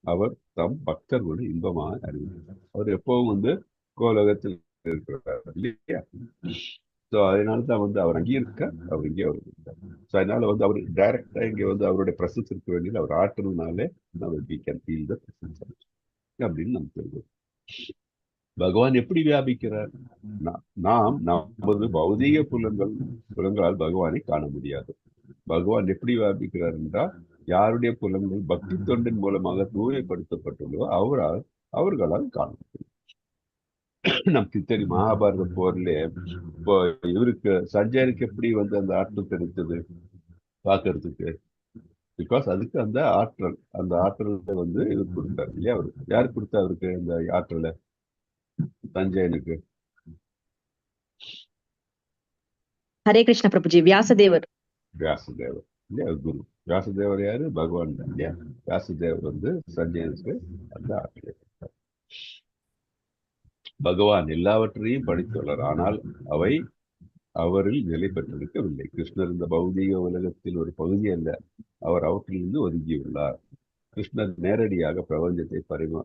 அவர் தம் பக்தர்களுடன் இன்பமாக அறிவித்தார். அவர் எப்பவும் வந்து கோலகத்தில் இருக்கிறார் இல்லையா. ஸோ அதனாலதான் வந்து அவர் அங்கேயே இருக்கார், அவர் இங்கே அவர் இருக்கார். ஸோ அதனால வந்து அவர் டைரக்டா இங்கே வந்து அவருடைய பிரசன்ஸ் இருக்க வேண்டியது, அவர் ஆற்றல்னாலே we can feel the presence அப்படின்னு நமக்கு தெரியும். பகவான் எப்படி வியாபிக்கிறார்? நாம் நமது பௌதீக புலங்களால் பகவானை காண முடியாது. பகவான் எப்படி வியாபிக்கிறார் என்றால் யாருடைய புலங்கள் பக்தி தொண்டின் மூலமாக தூய்மைப்படுத்தப்பட்டுள்ளதோ அவர்களால் காண முடியும். நமக்கு தெரியும் மகாபாரத போர்ல இப்போ இவருக்கு சஞ்சயனுக்கு எப்படி வந்து அந்த ஆற்றல் கிடைத்தது பார்க்கறதுக்கு. பிகாஸ் அதுக்கு அந்த ஆற்றலை வந்து இவர் கொடுத்தாரு இல்லையா. அவரு யாரு கொடுத்தா அவருக்கு அந்த ஆற்றலை? சஞ்சயனுக்கு.
ஹரே கிருஷ்ண பிரபுஜி. வியாசதேவர்
இல்லையா குரு. வியாசதேவர் யாரு? பகவான் தான் இல்லையா. வியாசதேவர் வந்து சஞ்சயனுக்கு அந்த ஆற்றலை கொடுத்தார். பகவான் எல்லாவற்றையும் படித்துள்ளார், ஆனால் அவை அவரில் நிலை பெற்றிருக்கவில்லை. கிருஷ்ணர் இந்த பௌதீக உலகத்தில் ஒரு பகுதி அல்ல, அவர் அவற்றிலிருந்து ஒதுங்கியுள்ளார். கிருஷ்ணர் நேரடியாக பிரபஞ்சத்தை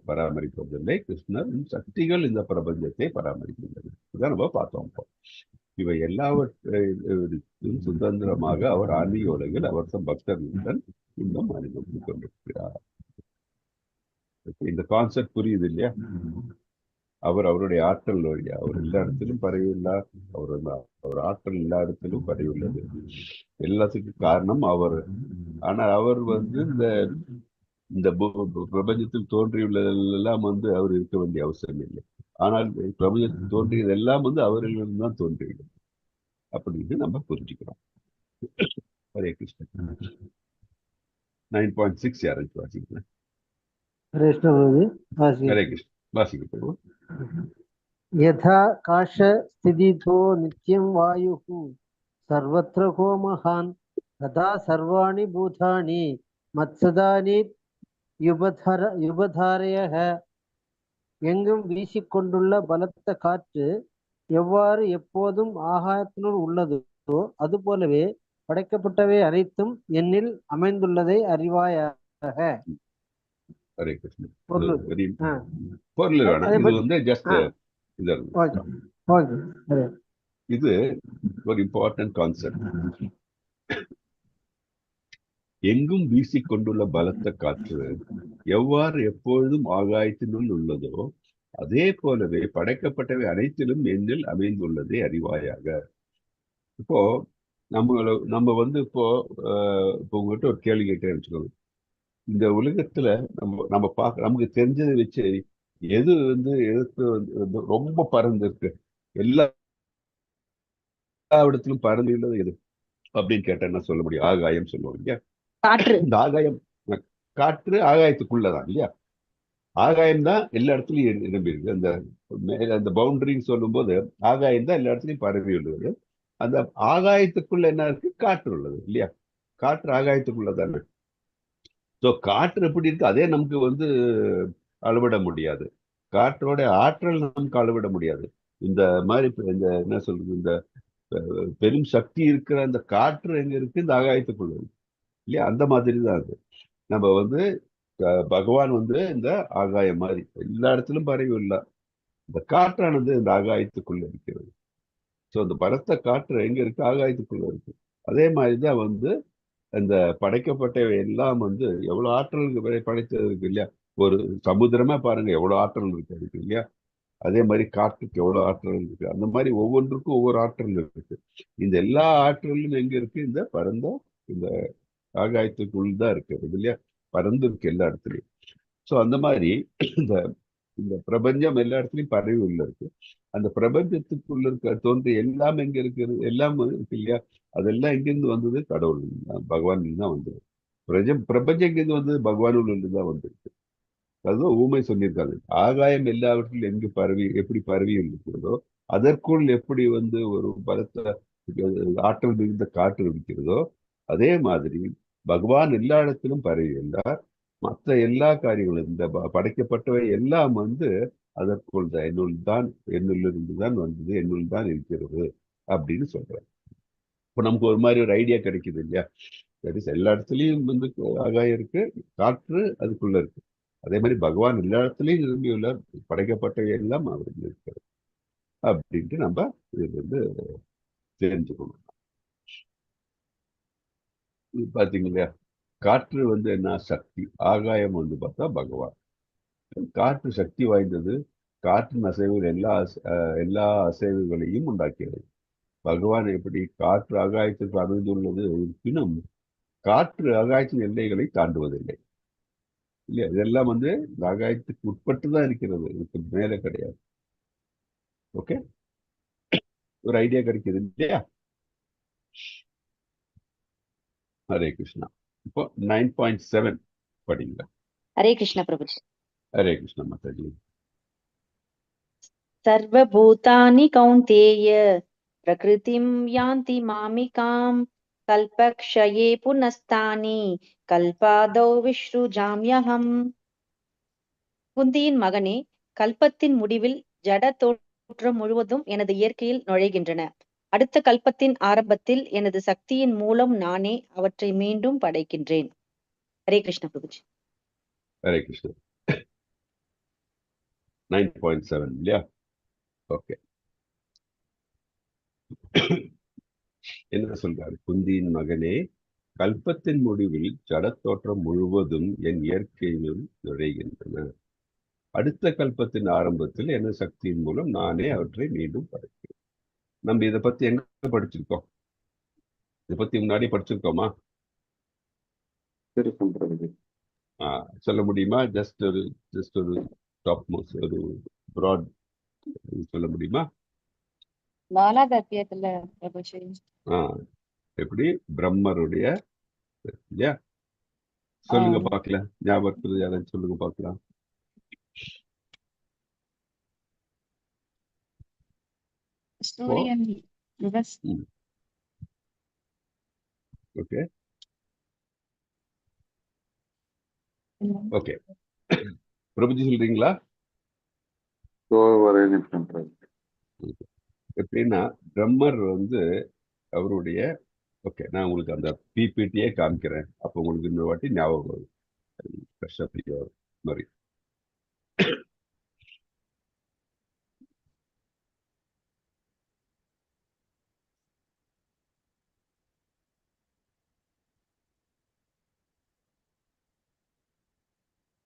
பராமரிப்பதில்லை. கிருஷ்ணர் சக்திகள் இந்த பிரபஞ்சத்தை பராமரிக்கின்றது. இதான் நம்ம பார்த்தோம். இவை எல்லாவற்றையும் சுதந்திரமாக அவர் ஆன்மீக உலகில் அவர் தம் பக்தர்களுடன் இன்பம் அனுபவித்துக் கொண்டிருக்கிறார். இந்த கான்செப்ட் புரியுது இல்லையா? அவருடைய ஆற்றல் வழியா அவர் எல்லா இடத்திலும் பரவியுள்ளார். அவர் ஆற்றல் எல்லா இடத்திலும் பரவியுள்ளது. எல்லாத்துக்கும் காரணம் அவர். ஆனா அவர் இந்த பிரபஞ்சத்தில் தோன்றியுள்ளதெல்லாம் அவர் இருக்க வேண்டிய அவசியம் இல்லை. ஆனால் பிரபஞ்சத்தில் தோன்றியது எல்லாம் அவர்களிடம் தான் தோன்றியுள்ளது அப்படின்னு நம்ம புரிஞ்சுக்கிறோம். ஹரே கிருஷ்ணன். 9.6 யாராச்சும் வாசிக்கிறேன்.
ஹரே
கிருஷ்ணன் வாசிக்க.
யதா காஷ ஸ்திதிதோ நித்யம் வாயுः சர்வத்ர கோ மகான் ததா சர்வாணி பூதானி மத்சதானி யுபதாரயः. எங்கும் வீசிக்கொண்டுள்ள பலத்த காற்று எவ்வாறு எப்போதும் ஆகாயத்தினுள் உள்ளதோ அதுபோலவே படைக்கப்பட்டவை அனைத்தும் என்னில் அமைந்துள்ளதை அறிவாயாக.
ஹரே கிருஷ்ணன்.
பொருள்
வேணாம், இது ஜஸ்ட் இது ஒரு இம்பார்ட்டன்ட் கான்செப்ட். எங்கும் வீசிக்கொண்டுள்ள பலத்த காற்று எவ்வாறு எப்பொழுதும் ஆகாயத்தினுள் உள்ளதோ அதே போலவே படைக்கப்பட்டவை அனைத்திலும் என்னில் அமைந்துள்ளதை அறிவாயாக. இப்போ நம்ம இப்போ உங்ககிட்ட ஒரு கேள்வி கேட்டேன்னு வச்சுக்கோங்க. இந்த உலகத்துல நம்ம நமக்கு தெரிஞ்சதை வச்சு எது எதுக்கு ரொம்ப பறந்து இருக்கு, எல்லா இடத்திலும் பறந்து உள்ளது எது அப்படின்னு கேட்டா என்ன சொல்ல முடியும்? ஆகாயம் சொல்லுவோம் இல்லையா? இந்த ஆகாயம், காற்று ஆகாயத்துக்குள்ளதான் இல்லையா? ஆகாயம் தான் எல்லா இடத்துலயும் நிரம்பி இருக்கு. அந்த பவுண்டரின்னு சொல்லும் போது ஆகாயம் தான் எல்லா இடத்துலயும் பரவி உள்ளது. அந்த ஆகாயத்துக்குள்ள என்ன இருக்கு? காற்று உள்ளது இல்லையா? காற்று ஆகாயத்துக்குள்ளதானே. ஸோ காற்று எப்படி இருக்கு அதே நமக்கு அளவிட முடியாது. காற்றோட ஆற்றல் நமக்கு அளவிட முடியாது. இந்த மாதிரி என்ன சொல்றது, இந்த பெரும் சக்தி இருக்கிற அந்த காற்று எங்க இருக்கு? இந்த ஆகாயத்துக்குள்ள இருக்கு இல்லையா? அந்த மாதிரி தான் அது. நம்ம பகவான் இந்த ஆகாயம் மாதிரி எல்லா இடத்திலும் பரவி உள்ள இந்த காற்றானது இந்த ஆகாயத்துக்குள்ள இருக்கிறது. ஸோ அந்த பலத்த காற்று எங்க இருக்கு? ஆகாயத்துக்குள்ள இருக்கு. அதே மாதிரிதான் அந்த படைக்கப்பட்டவை எல்லாம் எவ்வளவு ஆற்றல் படைத்தது இருக்கு இல்லையா? ஒரு சமுத்திரமா பாருங்க எவ்வளவு ஆற்றல் இருக்கு இல்லையா? அதே மாதிரி காற்றுக்கு எவ்வளவு ஆற்றல் இருக்கு. அந்த மாதிரி ஒவ்வொன்றுக்கும் ஒவ்வொரு ஆற்றல் இருக்கு. இந்த எல்லா ஆற்றலும் எங்க இருக்கு? இந்த பரந்த இந்த ஆகாயத்துக்குள் தான் இருக்கு இல்லையா? பறந்து இருக்கு எல்லா இடத்துலையும். ஸோ அந்த மாதிரி இந்த இந்த பிரபஞ்சம் எல்லா இடத்துலையும் பரவி உள்ள இருக்கு. அந்த பிரபஞ்சத்துக்குள்ள இருக்க தோன்றிய எல்லாம் எங்க இருக்குது? எல்லாம் இருக்கு இல்லையா? அதெல்லாம் எங்கிருந்து வந்தது? கடவுள் பகவான் தான் வந்தது. பிரபஞ்சம் எங்கிருந்து வந்தது? பகவானுள் தான் வந்திருக்கு. அதுதான் ஊமை சொல்லியிருக்காங்க. ஆகாயம் எல்லாவற்றிலும் எங்கு எப்படி பரவி இருக்கிறதோ அதற்குள் எப்படி ஒரு பலத்த ஆற்றல் மிகுந்த காற்று இருக்கிறதோ அதே மாதிரி பகவான் எல்லா இடத்திலும் பரவி இருந்தார். மற்ற எல்லா காரியங்களும் இந்த படைக்கப்பட்டவை எல்லாம் அதற்குள் தான் என்னுள்ளிருந்து தான் வந்தது, என்னுள் தான் இருக்கிறது அப்படின்னு சொல்றேன். இப்போ நமக்கு ஒரு மாதிரி ஒரு ஐடியா கிடைக்குது இல்லையா? எல்லா இடத்துலயும் ஆகாயம் இருக்கு, காற்று அதுக்குள்ள இருக்கு. அதே மாதிரி பகவான் எல்லா இடத்துலையும் விரும்பியுள்ளார், படைக்கப்பட்டவை எல்லாம் அவர் இருக்கிறது அப்படின்ட்டு நம்ம இது தெரிஞ்சுக்கணும். பாத்தீங்க இல்லையா? காற்று என்ன சக்தி, ஆகாயம் பார்த்தா பகவான். காற்று சக்தி வாய்ந்தது. காற்றின் அசைவுகள் எல்லா அசைவுகளையும் உண்டாக்கியது. பகவான் எப்படி காற்று ஆகாயத்துக்கு அமைந்துள்ளது இருப்பினும் காற்று ஆகாயத்தின் எல்லைகளை தாண்டுவதில்லை இல்லையா? இதெல்லாம் ஆகாயத்துக்கு உட்பட்டு தான் இருக்கிறது, இதுக்கு மேல கிடையாது. ஓகே, ஒரு ஐடியா கிடைக்குது இல்லையா? ஹரே கிருஷ்ணா. இப்போ 9.7 படிங்க.
ஹரே கிருஷ்ண பிரபுஜி.
ஹரே கிருஷ்ணா மாதாஜி.
சர்வபூதானி கௌந்தேய பிரகிருதிம் யாந்தி மாமிகாம் கல்பக்ஷயே புனஸ்தானி கல்பாதௌ விஸ்ருஜாம்யஹம். குந்தியின் மகனே, கல்பத்தின் முடிவில் ஜட தோற்றம் முழுவதும் எனது இயற்கையில் நுழைகின்றன. அடுத்த கல்பத்தின் ஆரம்பத்தில் எனது சக்தியின் மூலம் நானே அவற்றை மீண்டும் படைக்கின்றேன். ஹரே கிருஷ்ண பிரபுஜி.
ஹரே கிருஷ்ணா. 9.7 இல்லையா? ஓகே. என்ன சொல்றாரு? குந்தியின் மகனே, கல்பத்தின் முடிவில் ஜடத்தோற்றம் முழுவதும் என் இயற்கையிலும் நுழைகின்றன. அடுத்த கல்பத்தின் ஆரம்பத்தில் என்ன சக்தியின் மூலம் நானே அவற்றை மீண்டும் படைக்கிறேன். நம்ம இதை பத்தி எங்க படிச்சிருக்கோம்? இதை பத்தி முன்னாடி படிச்சிருக்கோமா? சொல்ல முடியுமா? ஜஸ்ட் ஒரு டாப் மோஸ்ட் ஒரு ப்ராட் சொல்ல முடியுமா?
4வது அத்தியாயத்துல பிரபுஜி.
எப்படி பிரம்மருடைய இல்லையா? சொல்லுங்க பார்க்கலாம். ஞாபகத்துல யாராச்சும் சொல்லுங்க பார்க்கலாம்.
சூரியன்
ஓகே ஓகே பிரபுஜி சொல்றீங்களா? எப்படின்னா பிரம்மர் அவருடைய ஓகே, நான் உங்களுக்கு அந்த பிபிடியே காமிக்கிறேன். அப்போ உங்களுக்கு இன்னொரு வாட்டி ஞாபகம் வரும். மாதிரி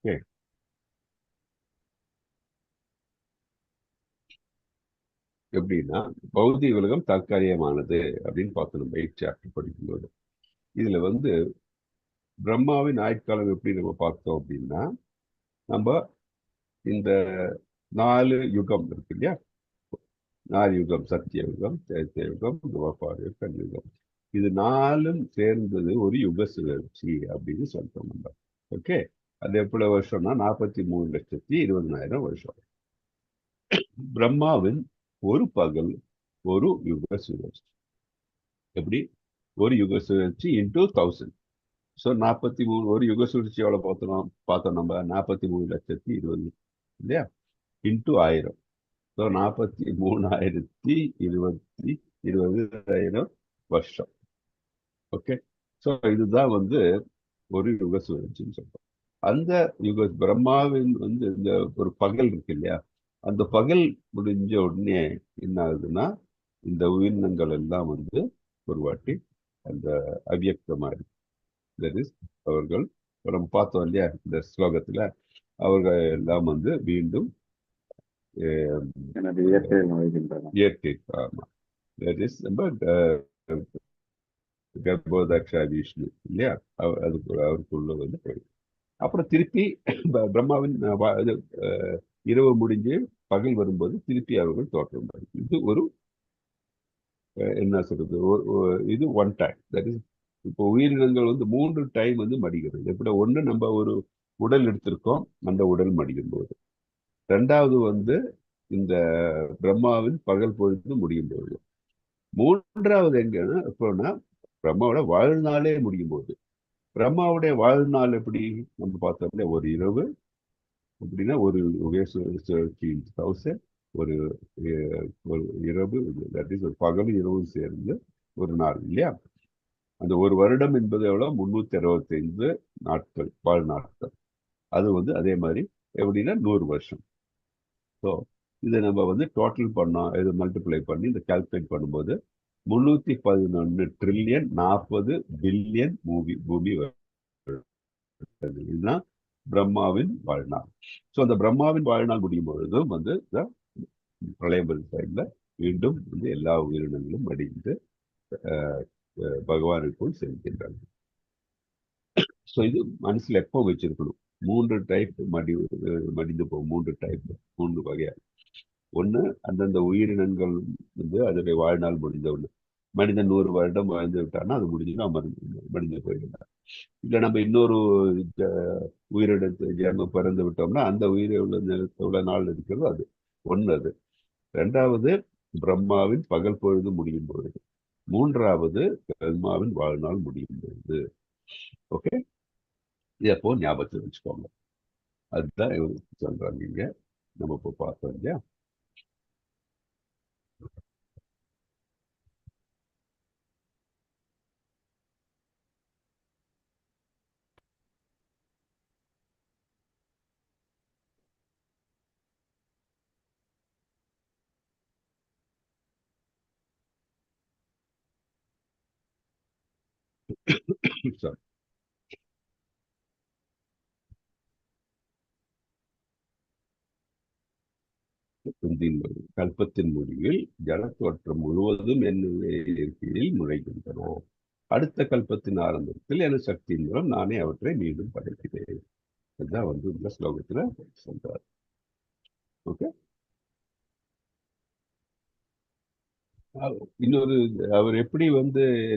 ஓகே. எப்படின்னா பௌதிக உலகம் தற்காலிகமானது அப்படின்னு பார்த்தோம் நம்ம 8th சாப்டர் படிக்கும்போது. இதுல பிரம்மாவின் ஆயுட்காலம் எப்படி நம்ம பார்த்தோம் அப்படின்னா, நம்ம இந்த 4 யுகம் இருக்கு இல்லையா? 4 யுகம், சத்திய யுகம், சேத்திய யுகம், துவாபார யுகம், கலியுகம். இது 4ம் சேர்ந்தது ஒரு யுக சுழற்சி அப்படின்னு சொல்றோம் நம்ம. ஓகே, அது எவ்வளவு வருஷம்னா 43,20,000 வருஷம். பிரம்மாவின் ஒரு பகல் ஒரு யுக சுழற்சி. எப்படி? ஒரு யுக சுழற்சி இன்டூ 1000. ஸோ 43 ஒரு யுக சுழற்சி எவ்வளவு பார்த்தோம் நம்ம 43,20,000 இல்லையா? இன்டூ 1000. ஸோ 43,020 வருஷம். ஓகே, ஸோ இதுதான் ஒரு யுக சுழற்சின்னு சொல்றோம். அந்த யுக பிரம்மாவின் இந்த ஒரு பகல் இருக்கு இல்லையா? அந்த பகல் முடிஞ்ச உடனே என்ன ஆகுதுன்னா, இந்த உயிரினங்கள் எல்லாம் ஒரு வாட்டி அந்த அவ்யக்தமாயிருக்கு. தட் இஸ் அவர்கள் நம்ம பார்த்தோம் இல்லையா இந்த ஸ்லோகத்துல, அவர்கள் எல்லாம் மீண்டும் இயற்கை நம்ம கர்ப்போதக்ஷா விஷ்ணு இல்லையா? அவருக்குள்ள போயிடும். அப்புறம் திருப்பி பிரம்மாவின் இரவு முடிஞ்சு பகல் வரும்போது திருப்பி அவர்கள் தோற்றம். இது ஒரு என்ன சொல்றது, இது ஒன் டைம். தட் இஸ் இப்போ உயிரினங்கள் 3 டைம் மடிகிறது. எப்படி? ஒண்ணு நம்ம ஒரு உடல் எடுத்திருக்கோம், அந்த உடல் மடியும் போது. ரெண்டாவது இந்த பிரம்மாவின் பகல் பொழுது முடியும் போது. மூன்றாவது எங்கன்னா எப்போன்னா பிரம்மாவோட வாழ்நாளே முடியும் போது. பிரம்மாவுடைய வாழ்நாள் எப்படி நம்ம பார்த்தோம்னா, ஒரு இரவு அப்படின்னா ஒரு 1000 ஒரு இரவு, தட் இஸ் ஒரு பகலும் இரவும் சேர்ந்து ஒரு நாள் இல்லையா? அந்த ஒரு வருடம் என்பது எவ்வளவு? 365 நாட்கள், வாழ்நாட்கள். அது அதே மாதிரி எப்படின்னா 100 வருஷம். ஸோ இதை நம்ம டோட்டல் பண்ணோம், இது மல்டிப்ளை பண்ணி இந்த கால்குலேட் பண்ணும்போது 311 ட்ரில்லியன் 40 பில்லியன் பூமி இதுதான் பிரம்மாவின் வாழ்நாள். ஸோ அந்த பிரம்மாவின் வாழ்நாள் முடியும் பொழுதும் பிரளயம்பதி சைட்ல மீண்டும் எல்லா உயிரினங்களும் மடிந்து பகவானுக்குள் செல்கின்றாங்க. ஸோ இது மனசுல எப்போ வச்சிருக்கணும்? 3 டைப் மடிந்து போகும். 3 டைப், 3 வகையா. ஒண்ணு அந்தந்த உயிரினங்கள் அதனுடைய வாழ்நாள் முடிந்த ஒண்ணு. மனிதன் 100 வருடம் வாழ்ந்து விட்டான்னா அது முடிஞ்சுன்னா மடிந்து போயிடுறாங்க. இல்லை நம்ம இன்னொரு உயிரினத்தை ஜென்மம் பிறந்து விட்டோம்னா அந்த உயிரை எவ்வளவு நாள் இருக்கிறதோ அது ஒண்ணு. அது ரெண்டாவது பிரம்மாவின் பகல் பொழுது முடியும் பொழுது. மூன்றாவது பிரம்மாவின் வாழ்நாள் முடியும் பொழுது. ஓகே, இது அப்போ ஞாபகத்தில் வச்சுக்கோங்க. அதுதான் சொல்றாங்க இங்க. நம்ம இப்போ பார்த்தோம் இல்லையா? சார். கல்பத்தின் முடிவில் ஜடத்தோற்றம் முழுவதும் என்னுடைய இயற்கையில் நுழைகின்றன. அடுத்த கல்பத்தின் ஆரம்பத்தில் என சக்தியின் மூலம் நானே அவற்றை மீண்டும் படைக்கிறேன். இதுதான் இந்த ஸ்லோகத்துல சொல்றார். ஓகே. இன்னொரு அவர் எப்படி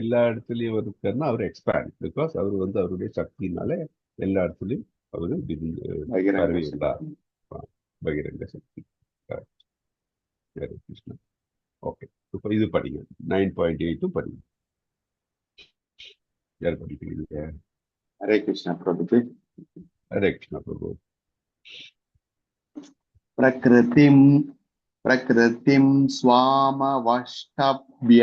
எல்லா இடத்துலயும் இருக்காருன்னா அவர் எக்ஸ்பேண்ட், பிகாஸ் அவர் அவருடைய சக்தினால எல்லா இடத்துலயும் அவரு பரவியுள்ளார். பகிரங்க சக்தி. கிருஷ்ணா. ஓகே, இப்போ இது படிங்க. 9.8 படிங்க. யார் படிக்கிறீங்க?
ஹரே கிருஷ்ணா பிரபு.
ஹரே கிருஷ்ணா பிரபு.
பிரகிருதிம் ஸ்வாமவஷ்டப்ய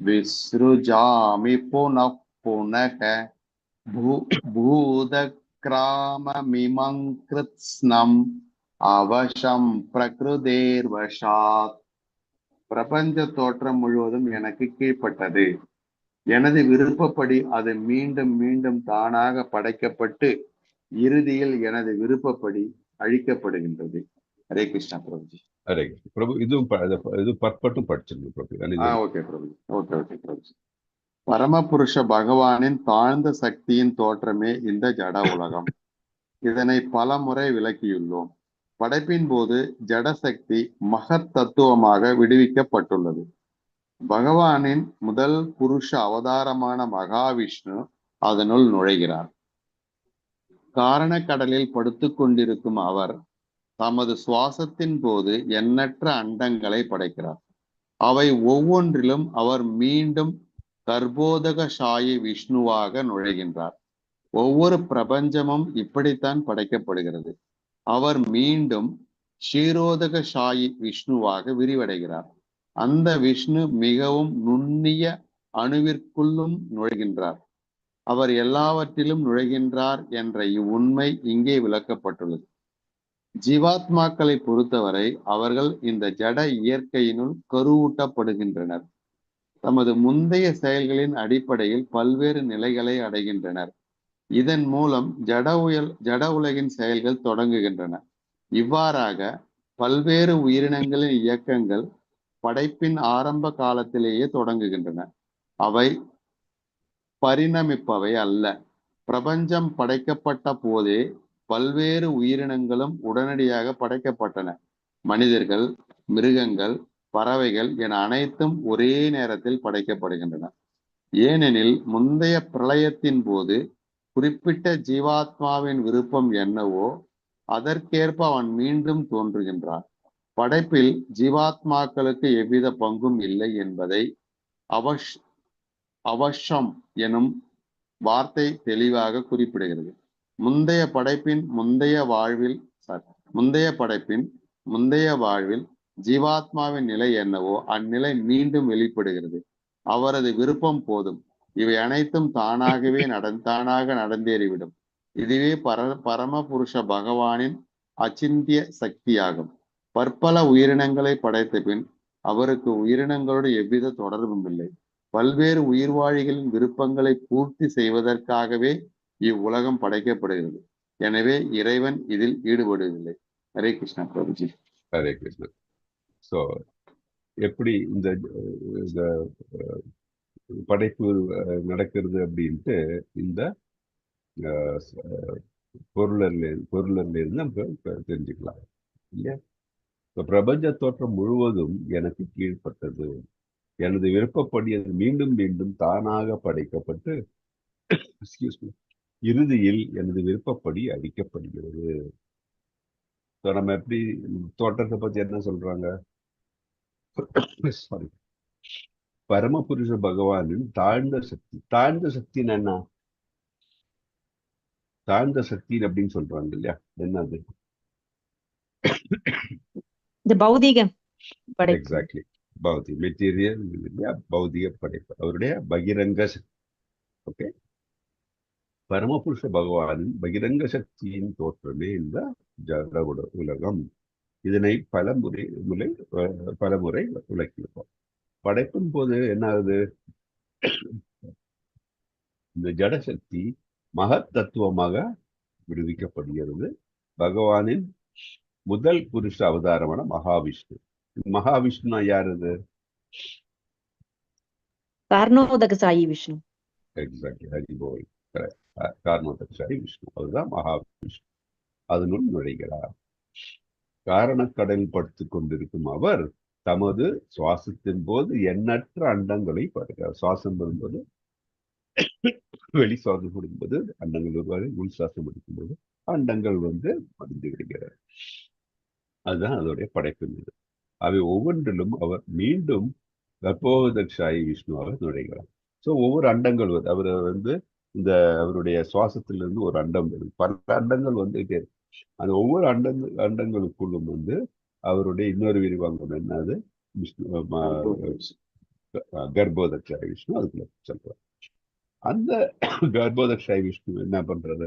விஸ்ருஜாமி புனః புனக பூதக்ராமமிமங் கிருத்ஸ்னம் அவசம் பிரகிருதேர்வசாத். பிரபஞ்ச தோற்றம் முழுவதும் எனக்கு கீழ்ப்பட்டது. எனது விருப்பப்படி அது மீண்டும் மீண்டும் தானாக படைக்கப்பட்டு இறுதியில் எனது விருப்பப்படி அழிக்கப்படுகின்றது. ஹரே கிருஷ்ணா பிரபுஜி.
ஹரே கிருஷ்ணா பிரபு. இது பற்பட்டும் படிச்சிருங்க பிரபு.
ஓகே பிரபு. ஓகே பிரபுஜி. பரமபுருஷ பகவானின் தாழ்ந்த சக்தியின் தோற்றமே இந்த ஜட உலகம். இதனை பல முறை விளக்கியுள்ளோம். படைப்பின் போது ஜடசக்தி மகத் தத்துவமாக விடுவிக்கப்பட்டுள்ளது. பகவானின் முதல் புருஷ அவதாரமான மகாவிஷ்ணு அதனுள் நுழைகிறார். காரணக்கடலில் படுத்துக் கொண்டிருக்கும் அவர் தமது சுவாசத்தின் போது எண்ணற்ற அண்டங்களை படைக்கிறார். அவை ஒவ்வொன்றிலும் அவர் மீண்டும் கர்ப்போதகசாயி விஷ்ணுவாக நுழைகின்றார். ஒவ்வொரு பிரபஞ்சமும் இப்படித்தான் படைக்கப்படுகிறது. அவர் மீண்டும் க்ஷீரோதகசாயி விஷ்ணுவாக விரிவடைகிறார். அந்த விஷ்ணு மிகவும் நுண்ணிய அணுவிற்குள்ளும் நுழைகின்றார். அவர் எல்லாவற்றிலும் நுழைகின்றார் என்ற இவ்வுண்மை இங்கே விளக்கப்பட்டுள்ளது. ஜீவாத்மாக்களை பொறுத்தவரை அவர்கள் இந்த ஜட இயற்கையினுள் கருவூட்டப்படுகின்றனர். தமது முந்தைய செயல்களின் அடிப்படையில் பல்வேறு நிலைகளை அடைகின்றனர். இதன் மூலம் ஜட உலகின் செயல்கள் தொடங்குகின்றன. இவ்வாறாக பல்வேறு உயிரினங்களின் இயக்கங்கள் படைப்பின் ஆரம்ப காலத்திலேயே தொடங்குகின்றன. அவை பரிணமிப்பவை அல்ல. பிரபஞ்சம் படைக்கப்பட்ட போதே பல்வேறு உயிரினங்களும் உடனடியாக படைக்கப்பட்டன. மனிதர்கள், மிருகங்கள், பறவைகள் என அனைத்தும் ஒரே நேரத்தில் படைக்கப்படுகின்றன. ஏனெனில் முந்தைய பிரளயத்தின் போது குறிப்பிட்ட ஜீவாத்மாவின் விருப்பம் என்னவோ அதற்கேற்ப அவன் மீண்டும் தோன்றுகின்றான். படைப்பில் ஜீவாத்மாக்களுக்கு எவ்வித பங்கும் இல்லை என்பதை அவசம் எனும் வார்த்தை தெளிவாக குறிப்பிடுகிறது. முந்தைய படைப்பின் முந்தைய வாழ்வில் ஜீவாத்மாவின் நிலை என்னவோ அந்நிலை மீண்டும் வெளிப்படுகிறது. அவரது விருப்பம் போதும். இவை அனைத்தும் தானாக நடந்தேறிவிடும். இதுவே பரமபுருஷ பகவானின் அச்சிந்திய சக்தியாகும். பற்பல உயிரினங்களை படைத்த பின் அவருக்கு உயிரினங்களோடு எவ்வித தொடர்பும் இல்லை. பல்வேறு உயிர்வாழிகளின் விருப்பங்களை பூர்த்தி செய்வதற்காகவே இவ்வுலகம் படைக்கப்படுகிறது. எனவே இறைவன் இதில் ஈடுபடுவதில்லை. ஹரே கிருஷ்ணா பிரபுஜி.
ஹரே கிருஷ்ணா. ஸோ எப்படி இந்த படைப்பு நடக்கிறது அப்படின்ட்டு இந்த பொருளிலிருந்து நம்ம தெரிஞ்சுக்கலாம் இல்லையா? பிரபஞ்ச தோற்றம் முழுவதும் எனக்கு கீழ்ப்பட்டது. எனது விருப்பப்படி அது மீண்டும் மீண்டும் தானாக படைக்கப்பட்டு இறுதியில் எனது விருப்பப்படி அழிக்கப்படுகிறது. நம்ம எப்படி தோற்றத்தை பத்தி என்ன சொல்றாங்க? சாரி, பரமபுருஷ பகவானின் தாழ்ந்த சக்தி என்ன? தாழ்ந்த சக்தி அப்படின்னு சொல்றாங்க இல்லையா? என்னது?
இந்த பௌதீகம்.
எக்ஸாக்ட்லி, பௌதிக மெட்டீரியல் இல்லையா? பௌதிக படைப்பு அவருடைய பகிரங்க சக்தி. ஓகே, பரமபுருஷ பகவானின் பகிரங்க சக்தியின் தோற்றமே இந்த ஜட உலகம். இதனை பலமுறை விளக்கியிருப்போம். படைப்பின் போது என்ன ஆகுது? இந்த ஜடசக்தி மகத் தத்துவமாக விடுவிக்கப்படுகிறது. பகவானின் முதல் புருஷ அவதாரமான மகாவிஷ்ணு. மகாவிஷ்ணுனா யார் அது?
காரணோதகசாயி விஷ்ணு.
எக்ஸாக்ட்லி, ஹரிபோல். காரணோதகசாயி விஷ்ணு, அதுதான் மகாவிஷ்ணு. அதனுள் நுழைகிறார். காரணக்கடல் படுத்துக் கொண்டிருக்கும் அவர் தமது சுவாசத்தின் போது எண்ணற்ற அண்டங்களை படுகிறார். சுவாசம் வரும்போது, வெளி சுவாசம் விடும்போது அண்டங்கள் வருவாரு, உள் சுவாசம் எடுக்கும்போது அண்டங்கள் மடிந்து விடுகிறார். அதுதான் அதோடைய படைப்பு மீது. அவை ஒவ்வொன்றிலும் அவர் மீண்டும் கர்ப்போதக்ஷாயி விஷ்ணுவாக நுழைகிறார். ஸோ ஒவ்வொரு அண்டங்கள் அவர் இந்த அவருடைய சுவாசத்திலிருந்து ஒரு அண்டம் வருது, பல அண்டங்கள் வந்துட்டே இருக்கு. அந்த ஒவ்வொரு அண்டங்களுக்குள்ளும் அவருடைய இன்னொரு விரிவாங்கம் என்னது? விஷ்ணு கர்ப்போதக்ஷாயி விஷ்ணு அதுக்குள்ள சொல்றார். அந்த கர்ப்போதக்ஷாயி விஷ்ணு என்ன பண்றாரு?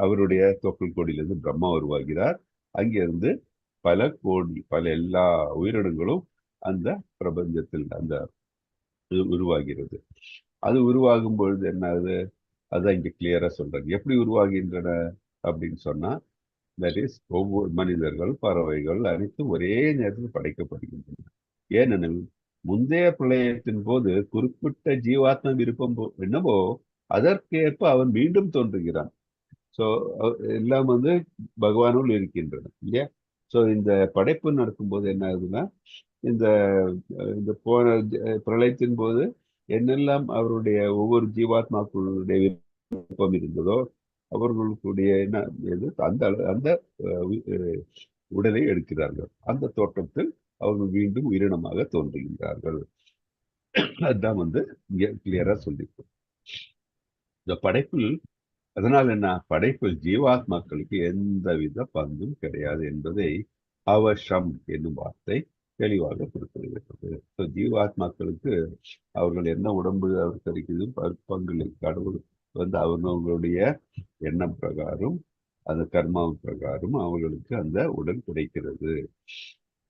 அவருடைய தொப்புள் கொடியிலிருந்து பிரம்மா உருவாகிறார். அங்கிருந்து பல எல்லா உயிரினங்களும் அந்த பிரபஞ்சத்தில் உருவாகிறது. அது உருவாகும் பொழுது என்ன ஆகுது? அதான் இங்க கிளியரா சொல்றாங்க. எப்படி உருவாகின்றன அப்படின்னு சொன்னா, தட் இஸ் ஒவ்வொரு மனிதர்கள், பறவைகள் அனைத்தும் ஒரே நேரத்தில் படைக்கப்படுகின்றன. ஏனெனில் முந்தைய பிரளயத்தின் போது குறிப்பிட்ட ஜீவாத்ம விருப்பம் என்னவோ அதற்கேற்ப அவன் மீண்டும் தோன்றுகிறான். ஸோ எல்லாம் பகவானுள் இருக்கின்றன இல்லையா? ஸோ இந்த படைப்பு நடக்கும்போது என்ன ஆகுதுன்னா, இந்த போன பிரளயத்தின் போது என்னெல்லாம் அவருடைய ஒவ்வொரு ஜீவாத்மாக்களுடைய விருப்பம் இருந்ததோ அவர்களுடைய அந்த அந்த உடலை எடுக்கிறார்கள். அந்த தோற்றத்தில் அவர்கள் மீண்டும் உயிரினமாக தோன்றுகின்றார்கள். அதுதான் இங்க கிளியரா சொல்லியிருக்கோம். இந்த படைப்பில் அதனால் என்ன? படைப்பில் ஜீவாத்மாக்களுக்கு எந்தவித பங்கும் கிடையாது என்பதை அவசம் என்னும் வார்த்தை தெளிவாக குறிப்பிடுகிறது. ஜீவாத்மாக்களுக்கு அவர்கள் என்ன உடம்பு அவர் கிடைக்குது பங்குகளை கடவுள் அவர்களுடைய எண்ணம் பிரகாரம், அந்த கர்மாவின் பிரகாரம் அவர்களுக்கு அந்த உடல் கிடைக்கிறது.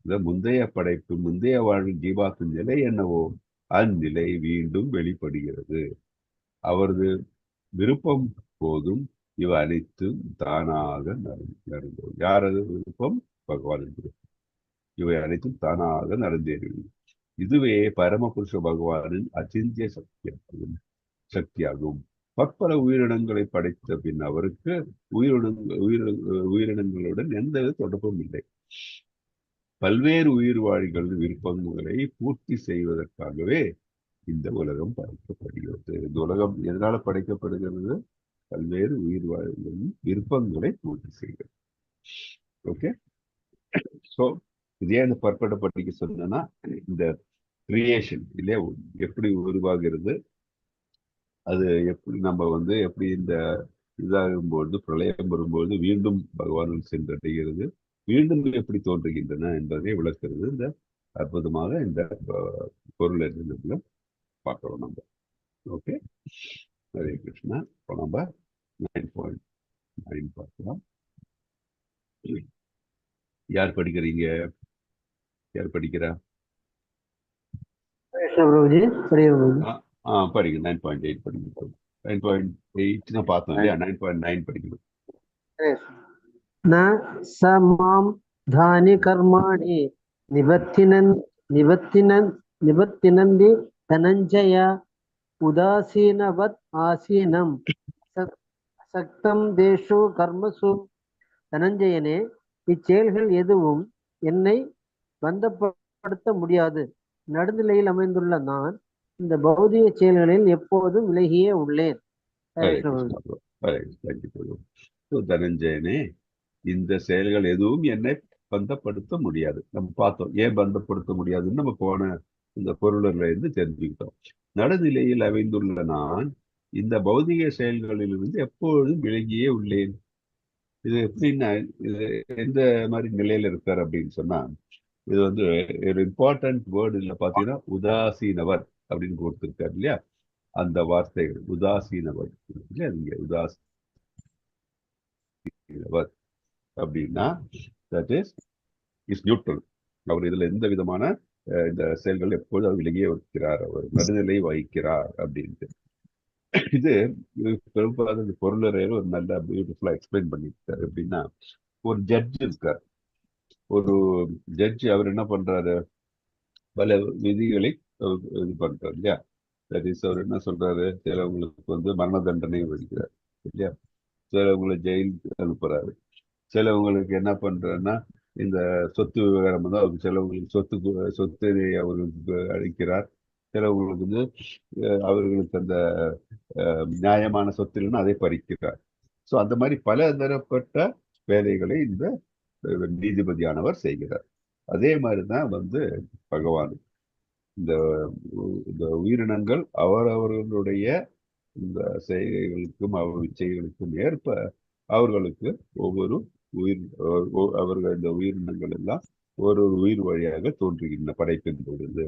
இந்த முந்தைய படைப்பு, முந்தைய வாழ்வின் ஜீவாத்ம நிலை என்னவோ அந்நிலை மீண்டும் வெளிப்படுகிறது. அவரது விருப்பம் போதும் இவை அனைத்தும் தானாக நடந்தது. யாரது விருப்பம்? பகவானின் விருப்பம். இவை அனைத்தும் தானாக நடந்தேறியது. இதுவே பரமபுருஷ பகவானின் அச்சிந்திய சக்தியாகும். பற்பல உயிரினங்களை படைத்த பின் அவருக்கு உயிரினங்களுடன் எந்த தொடர்பும் இல்லை. பல்வேறு உயிர்வாழிகளின் விருப்பங்களை பூர்த்தி செய்வதற்காகவே இந்த உலகம் படைக்கப்படுகிறது. இந்த உலகம் எதனால படைக்கப்படுகிறது? பல்வேறு உயிர்வாழிகளின் விருப்பங்களை பூர்த்தி செய்கிறது. ஓகே, ஸோ இதே அந்த பற்பட பட்டிக்க சொன்னா, இந்த கிரியேஷன் இல்லையா எப்படி உருவாகிறது, அது எப்படி நம்ம எப்படி இந்த இதாகும்போது பிரளயம் வரும்போது மீண்டும் பகவானில் சென்றடைகிறது, மீண்டும் எப்படி தோன்றுகின்றன என்பதை விளக்குறது இந்த அற்புதமாக இந்த பொருள் என்ன பார்க்கிறோம் நம்ம. ஓகே, ஹரே கிருஷ்ணா. இப்போ நம்ம 9.9 பார்க்கலாம். யார் படிக்கிறீங்க? யார் படிக்கிறா? படிங்க. 9.8 படிங்க. 9.8 தான் பார்த்தோம் இல்லையா? 9.9 படிக்கணும்.
ந சமாம் தானி கர்மாணி நிபத்தினந்தி தனஞ்சய உதாசீனவத் ஆசீனம் சக்தம் தேஷு கர்மசு. தனஞ்சயனே, இச்செயல்கள் எதுவும் என்னை பந்தப்படுத்த முடியாது. நடுநிலையில் அமைந்துள்ள நான் இந்த பௌதிக செயல்களில் எப்போதும் விலகியே உள்ளேன்.
தனஞ்சயனே, இந்த செயல்கள் எதுவும் என்னை பந்தப்படுத்த முடியாது. நம்ம பார்த்தோம் ஏன் பந்தப்படுத்த முடியாதுன்னு நம்ம போன இந்த பொருளில் இருந்து தெரிஞ்சுக்கிட்டோம். நடுநிலையில் அமைந்துள்ள நான் இந்த பௌதிக செயல்களிலிருந்து எப்பொழுதும் விலகியே உள்ளேன். இது எப்படின்னா, இது எந்த மாதிரி நிலையில இருக்கார் அப்படின்னு சொன்னா, இது ஒரு இம்பார்ட்டன்ட் வேர்டு இல்லை பார்த்தீங்கன்னா, உதாசீனவர் அப்படின்னு கொடுத்துருக்காரு இல்லையா? அந்த வார்த்தைகள் உதாசீனவர் இல்லையா? நீங்க உதாசீனவர் அப்படின்னா தட் இஸ் நியூட்ரல். அவர் இதுல எந்த விதமான இந்த செயல்கள் எப்போது அவர் விலகியே வைக்கிறார், அவர் நடுநிலை வகிக்கிறார் அப்படின்ட்டு. இது பிரபுபாத பொருளறையில் ஒரு நல்ல பியூட்டிஃபுல்லா எக்ஸ்பிளைன் பண்ணியிருக்காரு. எப்படின்னா, ஒரு ஜட்ஜ் இருக்கார். ஒரு ஜட்ஜ் அவர் என்ன பண்றாரு, பல விதிகளை இது பண்றாரு இல்லையா. தட் இஸ் அவர் என்ன சொல்றாரு, சிலவங்களுக்கு மரண தண்டனை விதிக்கிறார் இல்லையா, சிலவங்களை ஜெயிலுக்கு அனுப்புறாரு, சிலவங்களுக்கு என்ன பண்றாருன்னா இந்த சொத்து விவகாரம் தான் அவருக்கு, சிலவங்களுக்கு சொத்து அவர்களுக்கு அளிக்கிறார், சிலவங்களுக்கு அவர்களுக்கு அந்த நியாயமான சொத்து இல்லைன்னா அதை பறிக்கிறார். ஸோ அந்த மாதிரி பல தரப்பட்ட வேலைகளை இந்த நீதிபதியானவர் செய்கிறார். அதே மாதிரிதான் பகவான் இந்த உயிரினங்கள் அவரவர்களுடைய இந்த செய்கைகளுக்கும் இச்சைகளுக்கும் ஏற்ப அவர்களுக்கு ஒவ்வொரு அவர்கள் இந்த உயிரினங்கள் எல்லாம் ஒரு உயிர் வழியாக தோன்றுகின்றன படைப்பின் பொழுது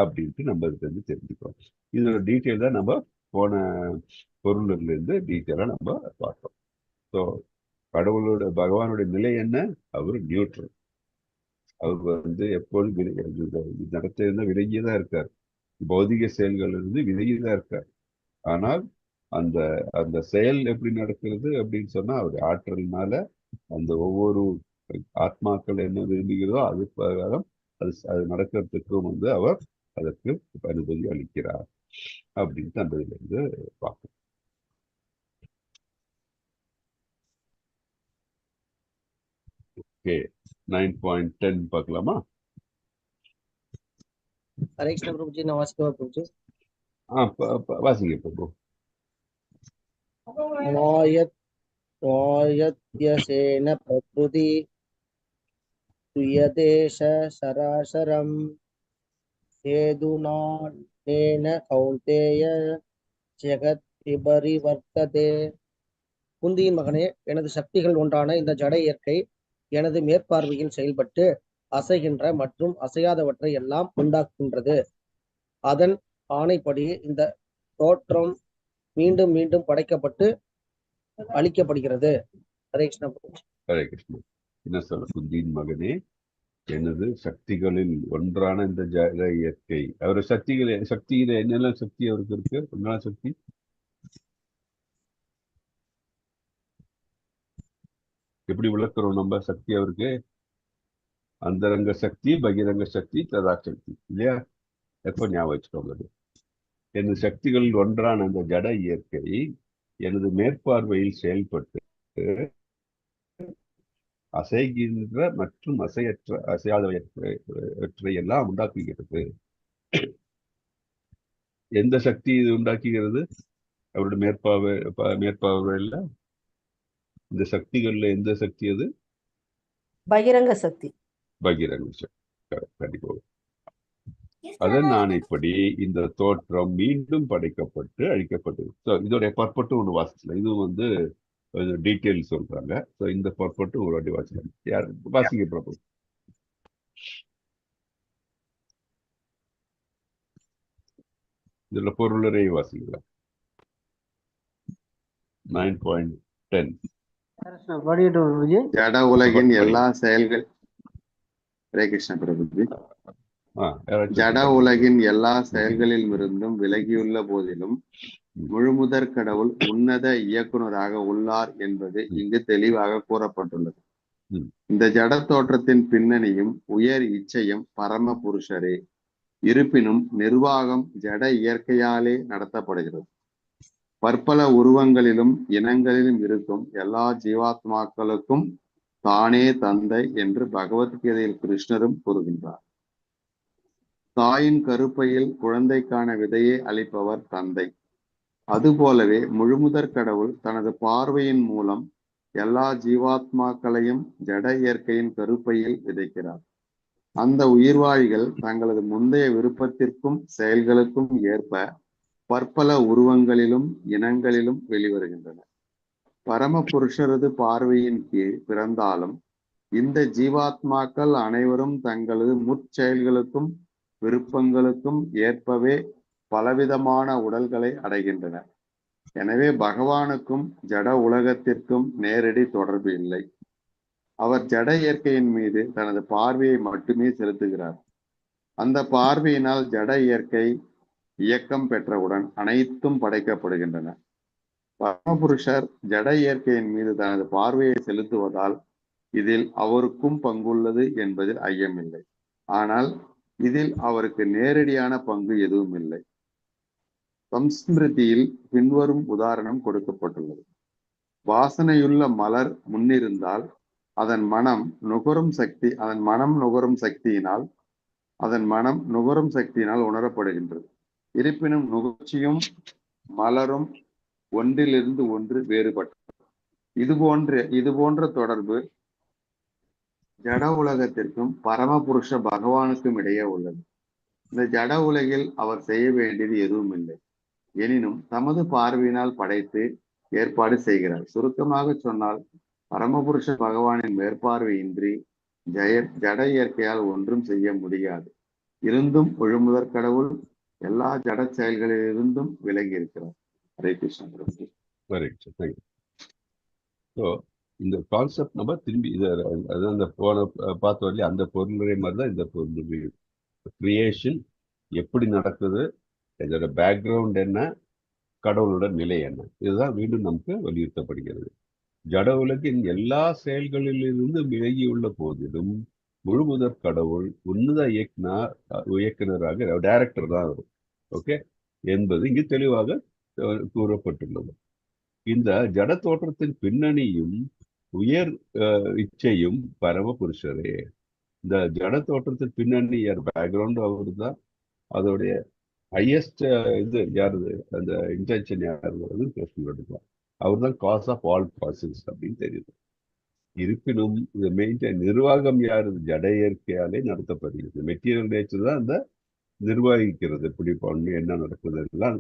அப்படின்ட்டு நம்ம இதுல தெரிஞ்சுக்கிறோம். இதோட டீட்டெயில் தான் நம்ம போன பொருள்ல இருந்து டீட்டெயிலா நம்ம பார்த்தோம். ஸோ பகவானுடைய நிலை என்ன, அவர் நியூட்ரல். அவர் எப்பொழுதும் நடத்திருந்த விலகியதான் இருக்கார், பௌதிக செயல்கள் இருந்து விலகியதான் இருக்கார். ஆனால் அந்த அந்த செயல் எப்படி நடக்கிறது அப்படின்னு சொன்னா அவர் ஆற்றல்னால அந்த ஒவ்வொரு ஆத்மாக்கள் என்ன விரும்புகிறதோ அது பிரகாரம் அது நடக்கிறதுக்கும் அவர் அதற்கு அனுமதி அளிக்கிறார் அப்படின்ட்டு அந்த இதுல இருந்து பார்க்கணும். ஓகே, 9.10 பார்க்கலாமா?
हरे कृष्ण प्रभु जी, नमस्कार प्रभु जी।
வாசிங்க பிரபு.
स्वायत्त्यसेन प्रकृति तुयदेश सरासरं हेदुनानेन कौन्तेय जगत् விபரிவர்த்ததே. குந்தியின் மகனே, எனது சக்திகள் ஒன்றான இந்த ஜட இயற்கை எனது மேற்பார்வையில் செயல்பட்டு அசைகின்ற மற்றும் அசையாதவற்றை எல்லாம் உண்டாக்குகின்றது. அதன் ஆணைப்படி இந்த தோற்றம் மீண்டும் மீண்டும் படைக்கப்பட்டு அளிக்கப்படுகிறது. ஹரே கிருஷ்ணா.
ஹரே கிருஷ்ணா. என்ன சொல்ல, குந்தியின் மகனே, எனது சக்திகளில் ஒன்றான இந்த ஜட இயற்கை, அவர் சக்தியில என்னெல்லாம் சக்தி அவருக்கு இருக்கு? ஒன்றான சக்தி எப்படி விளக்குறோம் நம்ம? சக்தி அவருக்கு அந்தரங்க சக்தி, பகிரங்க சக்தி, ததாசக்தி இல்லையா? எப்ப ஞாபகம் வச்சுக்கோங்க. எனது சக்திகளில் ஒன்றான அந்த ஜட இயற்கை எனது மேற்பார்வையில் செயல்பட்டு அசைகின்ற மற்றும் அசையாதவற்றை எல்லாம் உண்டாக்குகிறது. எந்த சக்தி இது உண்டாக்குகிறது? அவருடைய மேற்பார்வையில் இந்த சக்திகள்ல எந்த சக்தி அது?
பகிரங்க சக்தி.
பகிரங்க சக்தி கண்டிப்பா. அதன் ஆணைப்படி இந்த தோற்றம் மீண்டும் படைக்கப்பட்டு அழிக்கப்பட்டது. இதோடைய பர்பட்டு ஒன்று வாசிச்சல, இது டீட்டெயில் சொல்றாங்க. இந்த பர்பட்டு ஒரு வாட்டி வாசிக்கலாம். யார் வாசிக்க பிரபு? இதுல பொருளரை வாசிக்கலாம். 9.10.
ஜட உலகின் எல்லா செயல்கள். ஹரே கிருஷ்ண பிரபுஜி. ஜட உலகின் எல்லா செயல்களில் இருந்தும் விலகியுள்ள போதிலும் முழுமுதற் கடவுள் உன்னத இயக்குனராக உள்ளார் என்பது இங்கு தெளிவாக கூறப்பட்டுள்ளது. இந்த ஜட தோற்றத்தின் பின்னணியும் உயர் இச்சையும் பரம புருஷரே. இருப்பினும் நிர்வாகம் ஜட இயற்கையாலே நடத்தப்படுகிறது. பற்பல உருவங்களிலும் இனங்களிலும் இருக்கும் எல்லா ஜீவாத்மாக்களுக்கும் தானே தந்தை என்று பகவத்கீதையில் கிருஷ்ணரும் கூறுகின்றார். தாயின் கருப்பையில் குழந்தைக்கான விதையை அளிப்பவர் தந்தை. அதுபோலவே முழுமுதற் கடவுள் தனது பார்வையின் மூலம் எல்லா ஜீவாத்மாக்களையும் ஜட இயற்கையின் கருப்பையில் விதைக்கிறார். அந்த உயிர்வாழிகள் தங்களது முந்தைய விருப்பத்திற்கும் செயல்களுக்கும் ஏற்ப பற்பல உருவங்களிலும் இனங்களிலும் வெளிவருகின்றன. பரம புருஷரது பார்வையின் கீழ் பிறந்தாலும் இந்த ஜீவாத்மாக்கள் அனைவரும் தங்களது முற்செயல்களுக்கும் விருப்பங்களுக்கும் ஏற்பவே பலவிதமான உடல்களை அடைகின்றன. எனவே பகவானுக்கும் ஜட உலகத்திற்கும் நேரடி தொடர்பு இல்லை. அவர் ஜட இயற்கையின் மீது தனது பார்வையை மட்டுமே செலுத்துகிறார். அந்த பார்வையினால் ஜட இயற்கை இயக்கம் பெற்றவுடன் அனைத்தும் படைக்கப்படுகின்றன. பரமபுருஷர் ஜட இயற்கையின் மீது தனது பார்வையை செலுத்துவதால் இதில் அவருக்கும் பங்குள்ளது என்பதில் ஐயமில்லை. ஆனால் இதில் அவருக்கு நேரடியான பங்கு எதுவும் இல்லை. சம்ஸ்மிருதியில் பின்வரும் உதாரணம் கொடுக்கப்பட்டுள்ளது. வாசனையுள்ள மலர் முன்னிருந்தால் அதன் மனம் நுகரும் சக்தியினால் உணரப்படுகின்றது. இருப்பினும் நுகர்ச்சியும் மலரும் ஒன்றிலிருந்து ஒன்று வேறுபட்டது. இது போன்ற தொடர்பு ஜட உலகத்திற்கும் பரமபுருஷ பகவானுக்கும் இடையே உள்ளது. இந்த ஜட உலகில் அவர் செய்ய வேண்டியது எதுவும் இல்லை. எனினும் தமது பார்வையினால் படைத்து ஏற்பாடு செய்கிறார். சுருக்கமாக சொன்னால் பரமபுருஷ பகவானின் மேற்பார்வையின்றி ஜட இயற்கையால் ஒன்றும் செய்ய முடியாது. இருந்தும் முழுமுதற் கடவுள் எல்லா ஜட செயல்களிலிருந்தும் விலகி இருக்கிறார். ஹரே கிருஷ்ணா பிரபு.
இந்த கான்செப்ட் நம்ம திரும்பி அதான் அந்த பார்த்த வரலையே அந்த பொருளுடைய மாதிரி தான் இந்த பொருள். கிரியேஷன் எப்படி நடக்குது, இதோட பேக்ரவுண்ட் என்ன, கடவுளோட நிலை என்ன, இதுதான் மீண்டும் நமக்கு வலியுறுத்தப்படுகிறது. ஜட உலகின் எல்லா செயல்களிலிருந்து விலகியுள்ள போதிலும் முழுமுதற் கடவுள் உன்னத இயக்குனராக டைரக்டர் தான் வரும். ஓகே என்பது இங்கு தெளிவாக கூறப்பட்டுள்ளது. இந்த ஜட தோற்றத்தின் பின்னணியும் உயர் இச்சையும் பரமபுருஷரே. இந்த ஜட தோற்றத்தின் பின்னணி பேக்ரவுண்ட் அவரு தான். அதோடைய ஹையஸ்ட் இது யாருது, அந்த இன்டென்ஷன் யாருங்கிறது பிரச்சனை எடுக்கலாம். அவர் தான் காஸ் ஆஃப் ஆல் காசஸ் அப்படின்னு தெரியுது. இருப்பினும் இந்த மெயின்டைன் நிர்வாகம் யாரு, ஜட இயற்கையாலே நடத்தப்படுகிறது. மெட்டீரியல் நேச்சர் தான் அந்த நிர்வகிக்கிறது. எப்படி பண்ணு என்ன நடக்குது எல்லாம்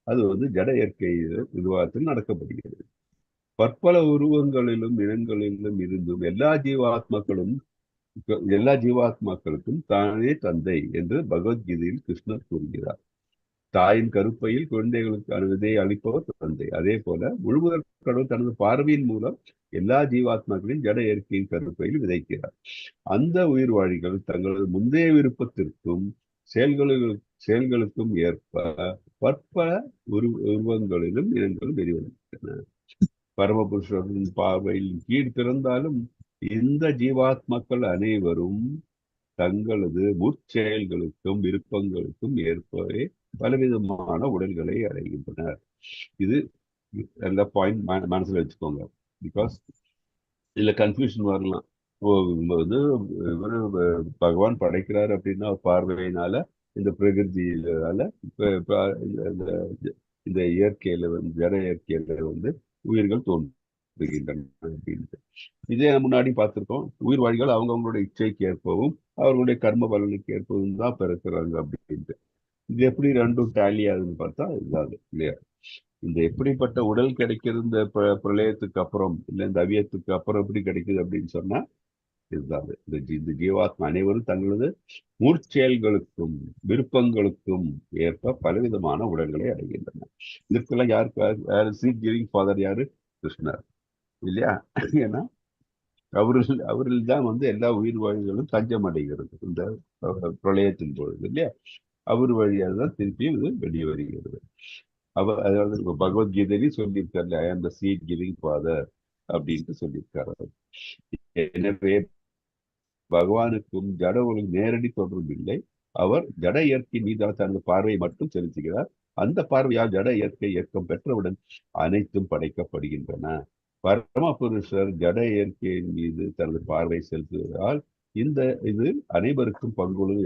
அது ஜட இயற்கை நிர்வாகத்தில் நடக்கப்படுகிறது. பற்பல உருவங்களிலும் இனங்களிலும் இருந்தும் எல்லா ஜீவாத்மாக்களுக்கும் தானே தந்தை என்று பகவத்கீதையில் கிருஷ்ணர் கூறுகிறார். தாயின் கருப்பையில் குழந்தைகளுக்கான விதையை அளிப்பவர் தந்தை. அதே போல முழுமுதற் கடவுள் தனது பார்வையின் மூலம் எல்லா ஜீவாத்மாக்களின் ஜட இயற்கையின் கருப்பையில் விதைக்கிறார். அந்த உயிர்வாழிகள் தங்களது முந்தைய விருப்பத்திற்கும் செயல்களுக்கும் ஏற்ப பற்பல உருவங்களிலும் இனங்களும் வெளிவருகின்றன. பரமபுருஷரின் பார்வையில் கீழ் பிறந்தாலும் இந்த ஜீவாத்மாக்கள் அனைவரும் தங்களது முற்செயல்களுக்கும் விருப்பங்களுக்கும் ஏற்பவே பலவிதமான உடல்களை அடைகின்றனர். இது நல்ல பாயிண்ட் மனசுல வச்சுக்கோங்க. பிகாஸ் இதுல கன்ஃபியூஷன் வரலாம். பகவான் படைக்கிறார் அப்படின்னா பார்வையினால இந்த பிரகிருதியினால இந்த இயற்கையில ஜட இயற்கையில உயிர்கள் தோன்றுகின்றன அப்படின்ட்டு. இதே முன்னாடி பார்த்திருக்கோம். உயிர்வாழிகள் அவங்களுடைய இச்சைக்கு ஏற்பவும் அவர்களுடைய கர்ம பலனுக்கு ஏற்பவும் தான் பிறக்கிறாங்க அப்படின்ட்டு. இது எப்படி ரெண்டும் டேலி ஆகுதுன்னு பார்த்தா இதுதான் இல்லையா. இந்த எப்படிப்பட்ட உடல் கிடைக்கிறது இந்த பிரளயத்துக்கு அப்புறம் இல்லை இந்த அவியத்துக்கு அப்புறம் எப்படி கிடைக்குது அப்படின்னு சொன்னா இதுதான். இந்த ஜீவாத்மா அனைவரும் தங்களது முற்செயல்களுக்கும் விருப்பங்களுக்கும் ஏற்ப பலவிதமான உடல்களை அடைகின்றன. இதற்கெல்லாம் யாரு சீட் கிவிங் ஃபாதர் யாரு? கிருஷ்ணர் இல்லையா. ஏன்னா அவர்கள் தான் எல்லா உயிர் வாழ்களும் தஞ்சம் அடைகிறது இந்த பிரளயத்தின் பொழுது இல்லையா. அவர் வழியாக தான் திருப்பி இது வெளியே வருகிறது. அதாவது பகவத்கீதையிலையும் சொல்லியிருக்காரு, ஐ ஆம் த சீட் கிவிங் ஃபாதர் அப்படின்ட்டு சொல்லியிருக்காரு. எனவே பகவானுக்கும் ஜட உலக நேரடி தொடர்பு இல்லை. அவர் ஜட இயற்கை மீதான தனது பார்வையை மட்டும் செலுத்துகிறார். அந்த பார்வையால் ஜட இயற்கை இயக்கம் பெற்றவுடன் அனைத்தும் படைக்கப்படுகின்றன. பரமபுருஷர் ஜட இயற்கையின் மீது தனது பார்வை செலுத்துவதால் இது அனைவருக்கும் பங்குள்ளது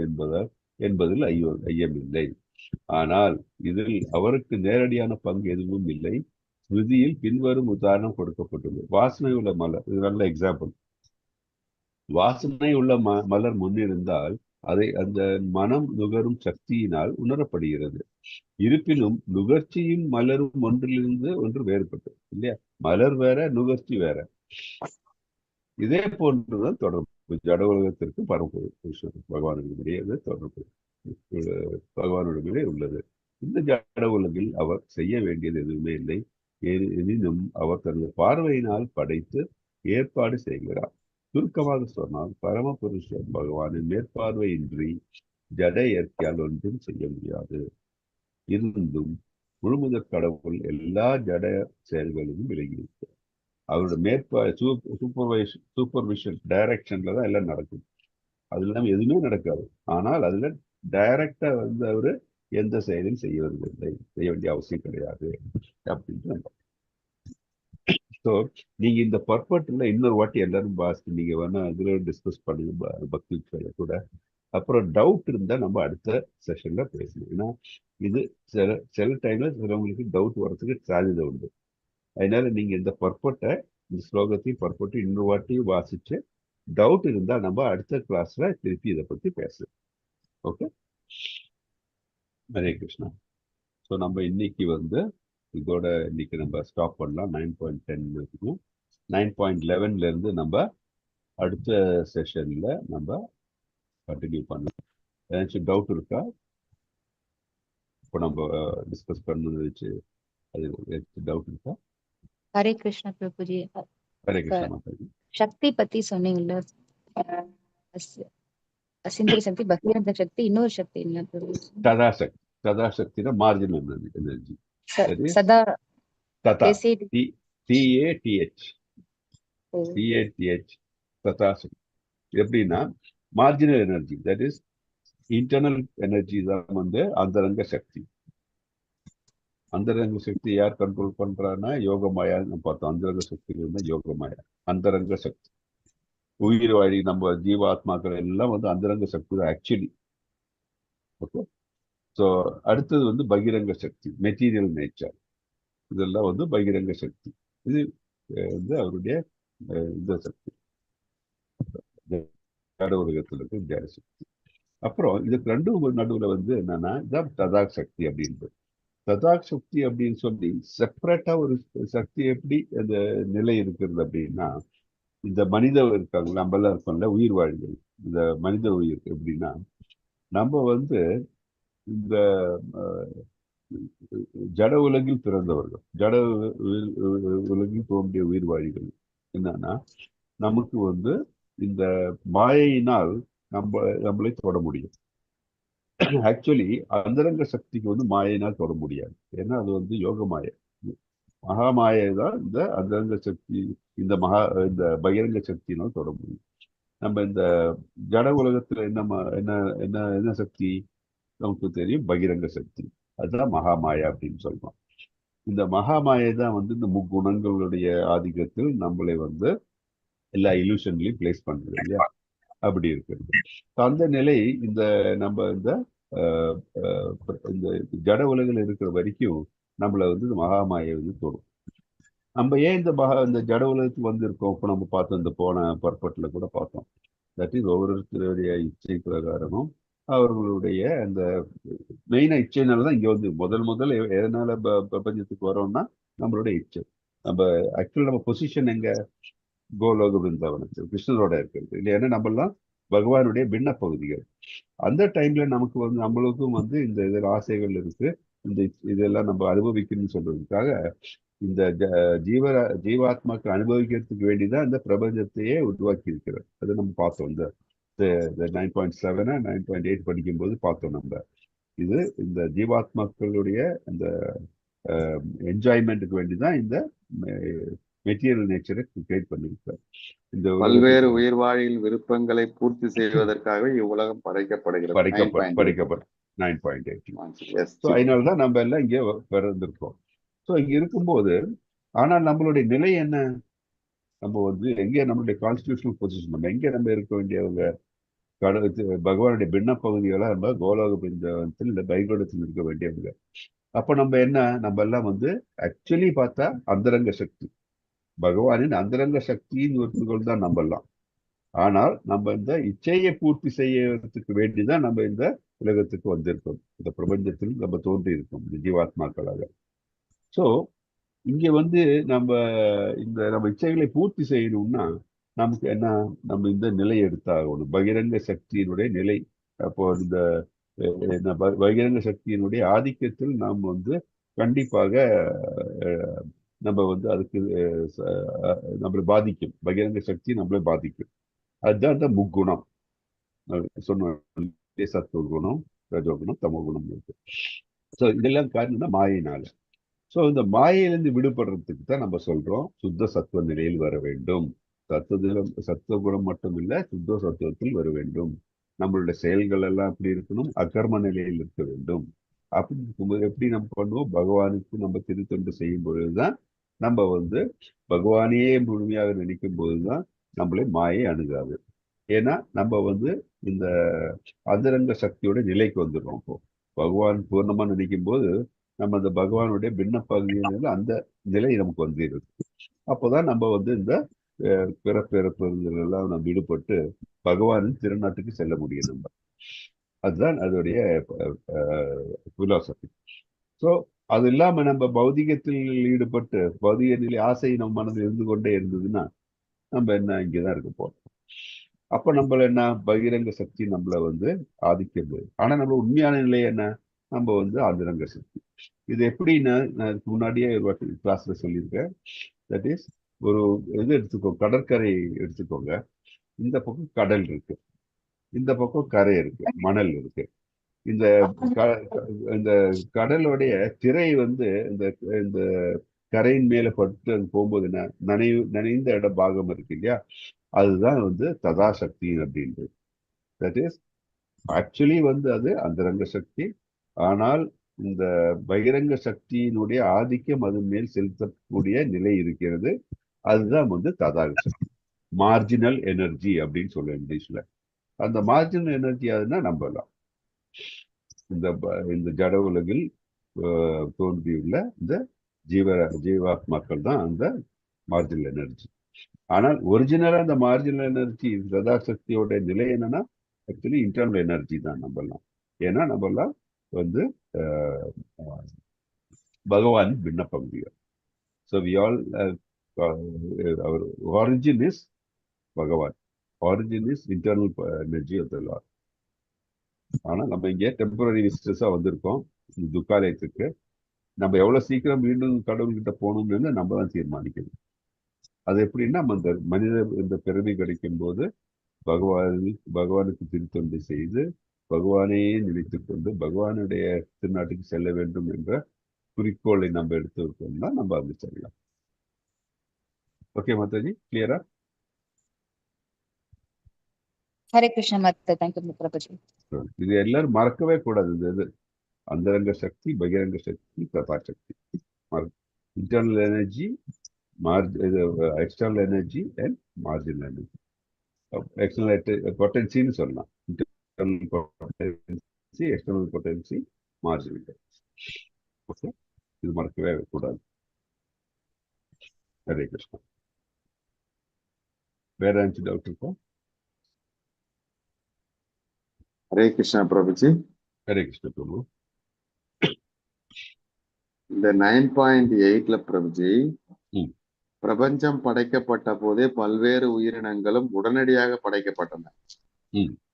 என்பதில் ஐயமில்லை. ஆனால் இதில் அவருக்கு நேரடியான பங்கு எதுவும் இல்லை. ஸ்ருதியில் பின்வரும் உதாரணம் கொடுக்கப்பட்டுள்ளது. வாசனை உள்ள மலர், இது நல்ல எக்ஸாம்பிள். வாசனை உள்ள மலர் முன்னிருந்தால் அதை அந்த மனம் நுகரும் சக்தியினால் உணரப்படுகிறது. இருப்பினும் நுகர்ச்சியும் மலரும் ஒன்றிலிருந்து ஒன்று வேறுபட்டது இல்லையா. மலர் வேற, நுகர்ச்சி வேற. இதே போன்றுதான் தொடர்பு ஜட உலகத்திற்கும் பரமபுருஷ பகவானுடைய தொடர்பு பகவானுடைய உள்ளது. இந்த ஜட உலகில் அவர் செய்ய வேண்டியது எதுவுமே இல்லை. எனினும் அவர் தனது பார்வையினால் படைத்து ஏற்பாடு செய்கிறார். சுருக்கமாக சொன்னால் பரமபுருஷர் பகவானின் மேற்பார்வையின்றி ஜட இயற்கையால் ஒன்றும் செய்ய முடியாது. இருந்தும் முழுமுதற் கடவுள் எல்லா ஜட செயல்களிலும் விலகி இருக்கிறார். அவரோட சூப்பர்விஷன் டைரக்ஷன்ல தான் எல்லாம் நடக்கும். அது இல்லாம எதுவுமே நடக்காது. ஆனால் அதுல டைரக்டா வந்து அவரு எந்த செயலையும் செய்வதில்லை, செய்ய வேண்டிய அவசியம் கிடையாது அப்படின்னு. ஸோ நீங்க இந்த பர்பட்ல இன்னொரு வாட்டி எல்லாரும் வாசிச்சு நீங்க வேணா இதுல டிஸ்கஸ் பண்ணுங்க பக்தி கூட. அப்புறம் டவுட் இருந்தா நம்ம அடுத்த செஷன்ல பேசணும். ஏன்னா இது சில டைம்ல சிலவங்களுக்கு டவுட் வர்றதுக்கு சாதிதை உண்டு. அதனால நீங்க இந்த பர்பட்டை, இந்த ஸ்லோகத்தையும் பர்பட்டு இன்னொரு வாட்டியும் வாசிச்சு டவுட் இருந்தா நம்ம அடுத்த கிளாஸ்ல திருப்பி இதை பத்தி பேசலாம். ஓகே, ஹரே கிருஷ்ணா. ஸோ நம்ம இன்னைக்கு வந்து இதோட இன்னைக்கு நம்ம ஸ்டாப் பண்ணலாம். 9.10 இருக்கும். 9.11 இருந்து நம்ம அடுத்த செஷன்ல நம்ம கண்டினியூ பண்ணலாம். ஏதாச்சும் டவுட் இருக்கா? இப்போ நம்ம டிஸ்கஸ் பண்ணது வச்சு அது டவுட் இருக்கா?
ஹரே கிருஷ்ணா பிரபுஜி.
ஹரே கிருஷ்ணா மாதாஜி.
சக்தி பத்தி சொன்னீங்கல்ல, அசிந்திர சக்தி, பகிரந்த சக்தி, இன்னொரு சக்தி என்ன பிரபுஜி?
சதாசக்தி. சதாசக்தினா மார்ஜினல் எனர்ஜி.
சதா
ததா
TATH.
TATH ததாசக்தி. எப்படின்னா marginal energy, that is internal energy தான் வந்து அந்தரங்க சக்தி. அந்தரங்க சக்தி யார் கண்ட்ரோல் பண்றான்னா யோகமாயான்னு பார்த்தோம். அந்தரங்க சக்தியில இருந்தா யோகமாயா அந்தரங்க சக்தி. உயிர் வாழி நம்ம ஜீவாத்மாக்கள் எல்லாம் வந்து அந்தரங்க சக்தி தான் ஆக்சுவலி. ஓகே. ஸோ அடுத்தது வந்து பகிரங்க சக்தி, மெட்டீரியல் நேச்சர். இதெல்லாம் வந்து பகிரங்க சக்தி. இது வந்து அவருடைய இந்த சக்தி, ஜட உலகத்தில் இருக்க ஜட சக்தி. அப்புறம் இதுக்கு ரெண்டு நடுவுல வந்து என்னன்னா இதான் ததாக் சக்தி அப்படின்றது. ததாக் சக்தி அப்படின்னு சொல்லி செப்பரேட்டா ஒரு சக்தி எப்படி அந்த நிலை இருக்கிறது அப்படின்னா, இந்த மனித இருக்காங்க, நம்ம எல்லாம் இருக்கோம்ல உயிர் வாழ்கள், இந்த மனித உயிர் எப்படின்னா, நம்ம வந்து இந்த ஜட உலகில் பிறந்தவர்கள், ஜட உலகில் தோன்றிய உயிர் வாழிகள் என்னன்னா, நமக்கு வந்து இந்த மாயையினால் நம்மளை தொட முடியும். ஆக்சுவலி அந்தரங்க சக்திக்கு வந்து மாயினால் தொட முடியாது. ஏன்னா அது வந்து யோக மாயை, மகாமாயை தான் இந்த அந்தரங்க சக்தி, இந்த பகிரங்க சக்தியினால் தொட முடியும். நம்ம இந்த ஜட உலகத்துல என்ன என்ன என்ன சக்தி நமக்கு தெரியும், பகிரங்க சக்தி. அதுதான் மகாமாயா அப்படின்னு சொல்றோம். இந்த மகாமாயை தான் வந்து இந்த முக்குணங்களுடைய ஆதிக்கத்தில் நம்மளை வந்து எல்லா இல்யூஷன்லையும் பிளேஸ் பண்றது இல்லையா, அப்படி இருக்கிறது. அந்த நிலை இந்த நம்ம இந்த ஜட உலகில் இருக்கிற வரைக்கும் நம்மளை வந்து இந்த மகாமாயை வந்து தொடும். நம்ம ஏன் இந்த ஜட உலகத்துக்கு வந்திருக்கோம்? இப்போ நம்ம பார்த்தோம், இந்த போன பர்பட்டில் கூட பார்த்தோம். தட் இஸ் ஒவ்வொருத்தருடைய இச்சை பிரகாரமும் அவர்களுடைய அந்த மெயினா இச்சைனால தான் இங்க வந்து முதல் எதனால பிரபஞ்சத்துக்கு வரோம்னா நம்மளுடைய இச்சை. நம்ம ஆக்சுவலி நம்ம பொசிஷன் எங்க? கோலோக பிருந்தாவனத்தில் கிருஷ்ணரோட இருக்கிறது இல்லை. ஏன்னா நம்மளாம் பகவானுடைய பின்ன பகுதிகள். அந்த டைம்ல நமக்கு வந்து நம்மளுக்கும் வந்து இந்த இதில் ஆசைகள் இருக்கு, இந்த இதெல்லாம் நம்ம அனுபவிக்கணும்னு சொல்றதுக்காக இந்த ஜீவாத்மாக்கள் அனுபவிக்கிறதுக்கு வேண்டிதான் இந்த பிரபஞ்சத்தையே உருவாக்கி இருக்கிறது. அதை நம்ம பார்த்தோம். இந்த 9.7 9.8 படிக்கும்போது பார்த்தோம். நம்ம இது இந்த ஜீவாத்மாக்களுடைய அந்த என்ஜாய்மெண்ட்டுக்கு வேண்டிதான் இந்த மெட்டீரியல் நேச்சரை கிரியேட் பண்ணியிருக்காரு. இந்த
பல்வேறு உயிர் வாழியின் விருப்பங்களை பூர்த்தி செய்வதற்காக இவ்வுலகம் படைக்கப்படுகிறது.
9.8. அதனாலதான் நம்ம எல்லாம் இங்கே பிறந்திருக்கோம். ஸோ இங்க இருக்கும்போது, ஆனால் நம்மளுடைய நிலை என்ன? நம்ம வந்து எங்கே நம்மளுடைய கான்ஸ்டிடியூஷனல் பொசிஷன், நம்ம எங்கே நம்ம இருக்க வேண்டியவங்க? பகவானுடைய பின்ன பகுதிகளாக நம்ம கோலோக பிருந்தாவனத்தில் இல்லை வைகுண்டத்தில் இருக்க வேண்டியவங்க. அப்ப நம்ம என்ன, நம்ம எல்லாம் வந்து ஆக்சுவலி பார்த்தா அந்தரங்க சக்தி, பகவானின் அந்தரங்க சக்தியின் ஒருத்துகள் தான் நம்ம எல்லாம். ஆனால் நம்ம இந்த இச்சையை பூர்த்தி செய்யறதுக்கு வேண்டிதான் நம்ம இந்த உலகத்துக்கு வந்திருக்கோம். இந்த பிரபஞ்சத்தில் நம்ம தோன்றி இருக்கோம் இந்த ஜீவாத்மாக்களாக. ஸோ இங்க வந்து நம்ம இச்சைகளை பூர்த்தி செய்யணும்னா நமக்கு என்ன, நம்ம இந்த நிலை எடுத்தாகணும், பகிரங்க சக்தியினுடைய நிலை. அப்போ இந்த பகிரங்க சக்தியினுடைய ஆதிக்கத்தில் நாம் வந்து கண்டிப்பாக நம்ம வந்து அதுக்கு நம்மளை பாதிக்கும், பகிரங்க சக்தி நம்மளை பாதிக்கும். அதுதான் இந்த முக்குணம் சொன்ன, சத்துவ குணம், ரஜோகுணம், தமோ குணம் இருக்கு. ஸோ இதெல்லாம் காரணம்னா மாயினால. ஸோ இந்த மாயையிலிருந்து விடுபடுறதுக்கு தான் நம்ம சொல்றோம் சுத்த சத்துவ நிலையில் வர வேண்டும். சத்துவ குணம் மட்டும் இல்ல, சுத்த சத்துவத்தில் வர வேண்டும். நம்மளுடைய செயல்கள் எல்லாம் எப்படி இருக்கணும்? அகர்ம நிலையில் இருக்க வேண்டும். அப்படி இருக்கும்போது எப்படி நம்ம பண்ணுவோம்? பகவானுக்கு நம்ம திருத்தொண்டு செய்யும் பொழுதுதான் நம்ம பகவானையே முழுமையாக நினைக்கும் போதுதான் நம்மளை மாயை அணுகாது. ஏன்னா நம்ம இந்த அந்தரங்க சக்தியோட நிலைக்கு வந்துடுறோம். இப்போ பகவான் பூர்ணமா நினைக்கும் போது நம்ம அந்த பகவானுடைய பின்ன பகுதியில அந்த நிலை நமக்கு வந்துடுது. அப்போதான் நம்ம இந்த பிறப்பிறப்புலாம் நம்ம விடுபட்டு பகவானின் திருநாட்டுக்கு செல்ல முடியும். நம்ம அதுதான் அதோடைய பிலாசபி. ஸோ அது இல்லாம நம்ம பௌதிகத்தில் ஈடுபட்டு பௌதிக நிலை ஆசை நம்ம மனதில் இருந்து கொண்டே இருந்ததுன்னா நம்ம என்ன இங்கேதான் இருக்க போறோம். அப்ப நம்மள என்ன பகிரங்க சக்தி நம்மள ஆதிக்கிறது. ஆனா நம்ம உண்மையான நிலை என்ன? நம்ம அந்தரங்க சக்தி. இது எப்படின்னா, நான் இதுக்கு முன்னாடியே ஒரு வாட்டி கிளாஸ்ல சொல்லியிருக்கேன். தட் இஸ் ஒரு இது எடுத்துக்கோங்க, கடற்கரை எடுத்துக்கோங்க. இந்த பக்கம் கடல் இருக்கு, இந்த பக்கம் கரை இருக்கு, மணல் இருக்கு. இந்த இந்த கடலுடைய திரை இந்த இந்த கரையின் மேல பட்டு போகும்போது என்ன நனைந்த இட பாகம் இருக்கு இல்லையா, அதுதான் ததாசக்தி அப்படின்றது. தட் இஸ் ஆக்சுவலி அது அந்தரங்க சக்தி. ஆனால் இந்த பகிரங்க சக்தியினுடைய ஆதிக்கம் அது மேல் செலுத்தக்கூடிய நிலை இருக்கிறது. அதுதான் ததாக சக்தி, மார்ஜினல் எனர்ஜி அப்படின்னு சொல்லுவோம் இங்கிலீஷ்ல. அந்த மார்ஜினல் எனர்ஜி அதுன்னா நம்பலாம். இந்த ஜட உலகில் தோன்றியுள்ள இந்த ஜீவாத்மாக்கள் தான் அந்த மார்ஜினல் எனர்ஜி. ஆனால் ஒரிஜினலா அந்த மார்ஜினல் எனர்ஜி சதாசக்தியோட நிலை என்னன்னா ஆக்சுவலி இன்டர்னல் எனர்ஜி தான் நம்பலாம். ஏன்னா நம்மலாம் பகவான் பின்ன பகுதிகள். So we all our origin is பகவான், origin is internal energy of the lord. ஆனா நம்ம இங்கே டெம்பரரி விசிட்டர்ஸா வந்திருக்கோம் இந்த துக்காலயத்துக்கு. நம்ம எவ்வளவு சீக்கிரம் மீண்டும் கடவுள்கிட்ட போகணும்னு நம்ம தான் தீர்மானிக்கணும். அது எப்படின்னா நம்ம இந்த பிறவி கிடைக்கும் போது பகவானுக்கு திருத்தொண்டு செய்து பகவானையே நினைத்துக் கொண்டு பகவானுடைய திருநாட்டுக்கு செல்ல வேண்டும் என்ற குறிக்கோளை நம்ம எடுத்து வைக்கோம்னா நம்ம அங்கு செல்லலாம். ஓகே மாதாஜி, கிளியரா?
ஹரே கிருஷ்ண மாதா. தேங்க்யூ பிரபுஜி.
இது எல்லாரும் மறக்கவே கூடாது. இது அந்தரங்க சக்தி, பகிரங்க சக்தி, பிரபா சக்தி. Internal energy, external energy and marginal energy. External பொட்டன்சின்னு சொல்லலாம். Internal potency, external potency, marginal potency. Okay, இது மறக்கவே கூடாது. ஹரே கிருஷ்ணா. வேற ஏதாச்சும் டவுட் இருக்கா?
ஹரே கிருஷ்ணா பிரபுஜி.
ஹரே கிருஷ்ண பிரபு.
இந்த 9.8ல பிரபுஜி, பிரபஞ்சம் படைக்கப்பட்ட போதே பல்வேறு உயிரினங்களும் உடனடியாக படைக்கப்பட்டன.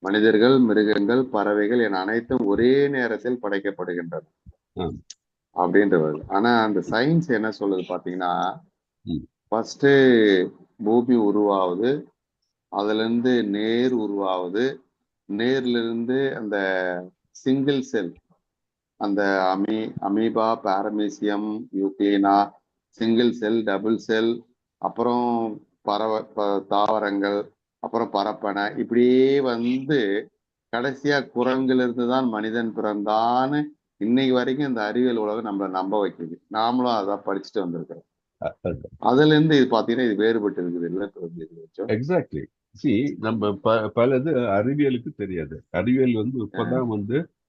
மனிதர்கள், மிருகங்கள், பறவைகள் என அனைத்தும் ஒரே நேரத்தில் படைக்கப்படுகின்றன அப்படின்றது. ஆனா அந்த சயின்ஸ் என்ன சொல்லுது பாத்தீங்கன்னா, ஃபர்ஸ்ட் பூமி உருவாகுது, அதுல இருந்து நேர் உருவாகுது, நேர்ல இருந்து அந்த சிங்கிள் செல், அந்த amoeba, பாரமீசியம், Euglena, single cell, double செல், அப்புறம் தாவரங்கள், அப்புறம் பரப்பனை, இப்படியே கடைசியா குரங்குல இருந்து தான் மனிதன் பிறந்தான்னு இன்னைக்கு வரைக்கும் இந்த அறிவியல் உலகம் நம்மளை நம்ப வைக்குது. நாமளும் அதான் படிச்சுட்டு வந்திருக்கிறோம். அதுல இருந்து இது பாத்தீங்கன்னா இது வேறுபட்டு இருக்குது இல்ல?
எக்ஸாக்ட்லி. நம்ம பலது அறிவியலுக்கு தெரியாது. அறிவியல் இப்பதான்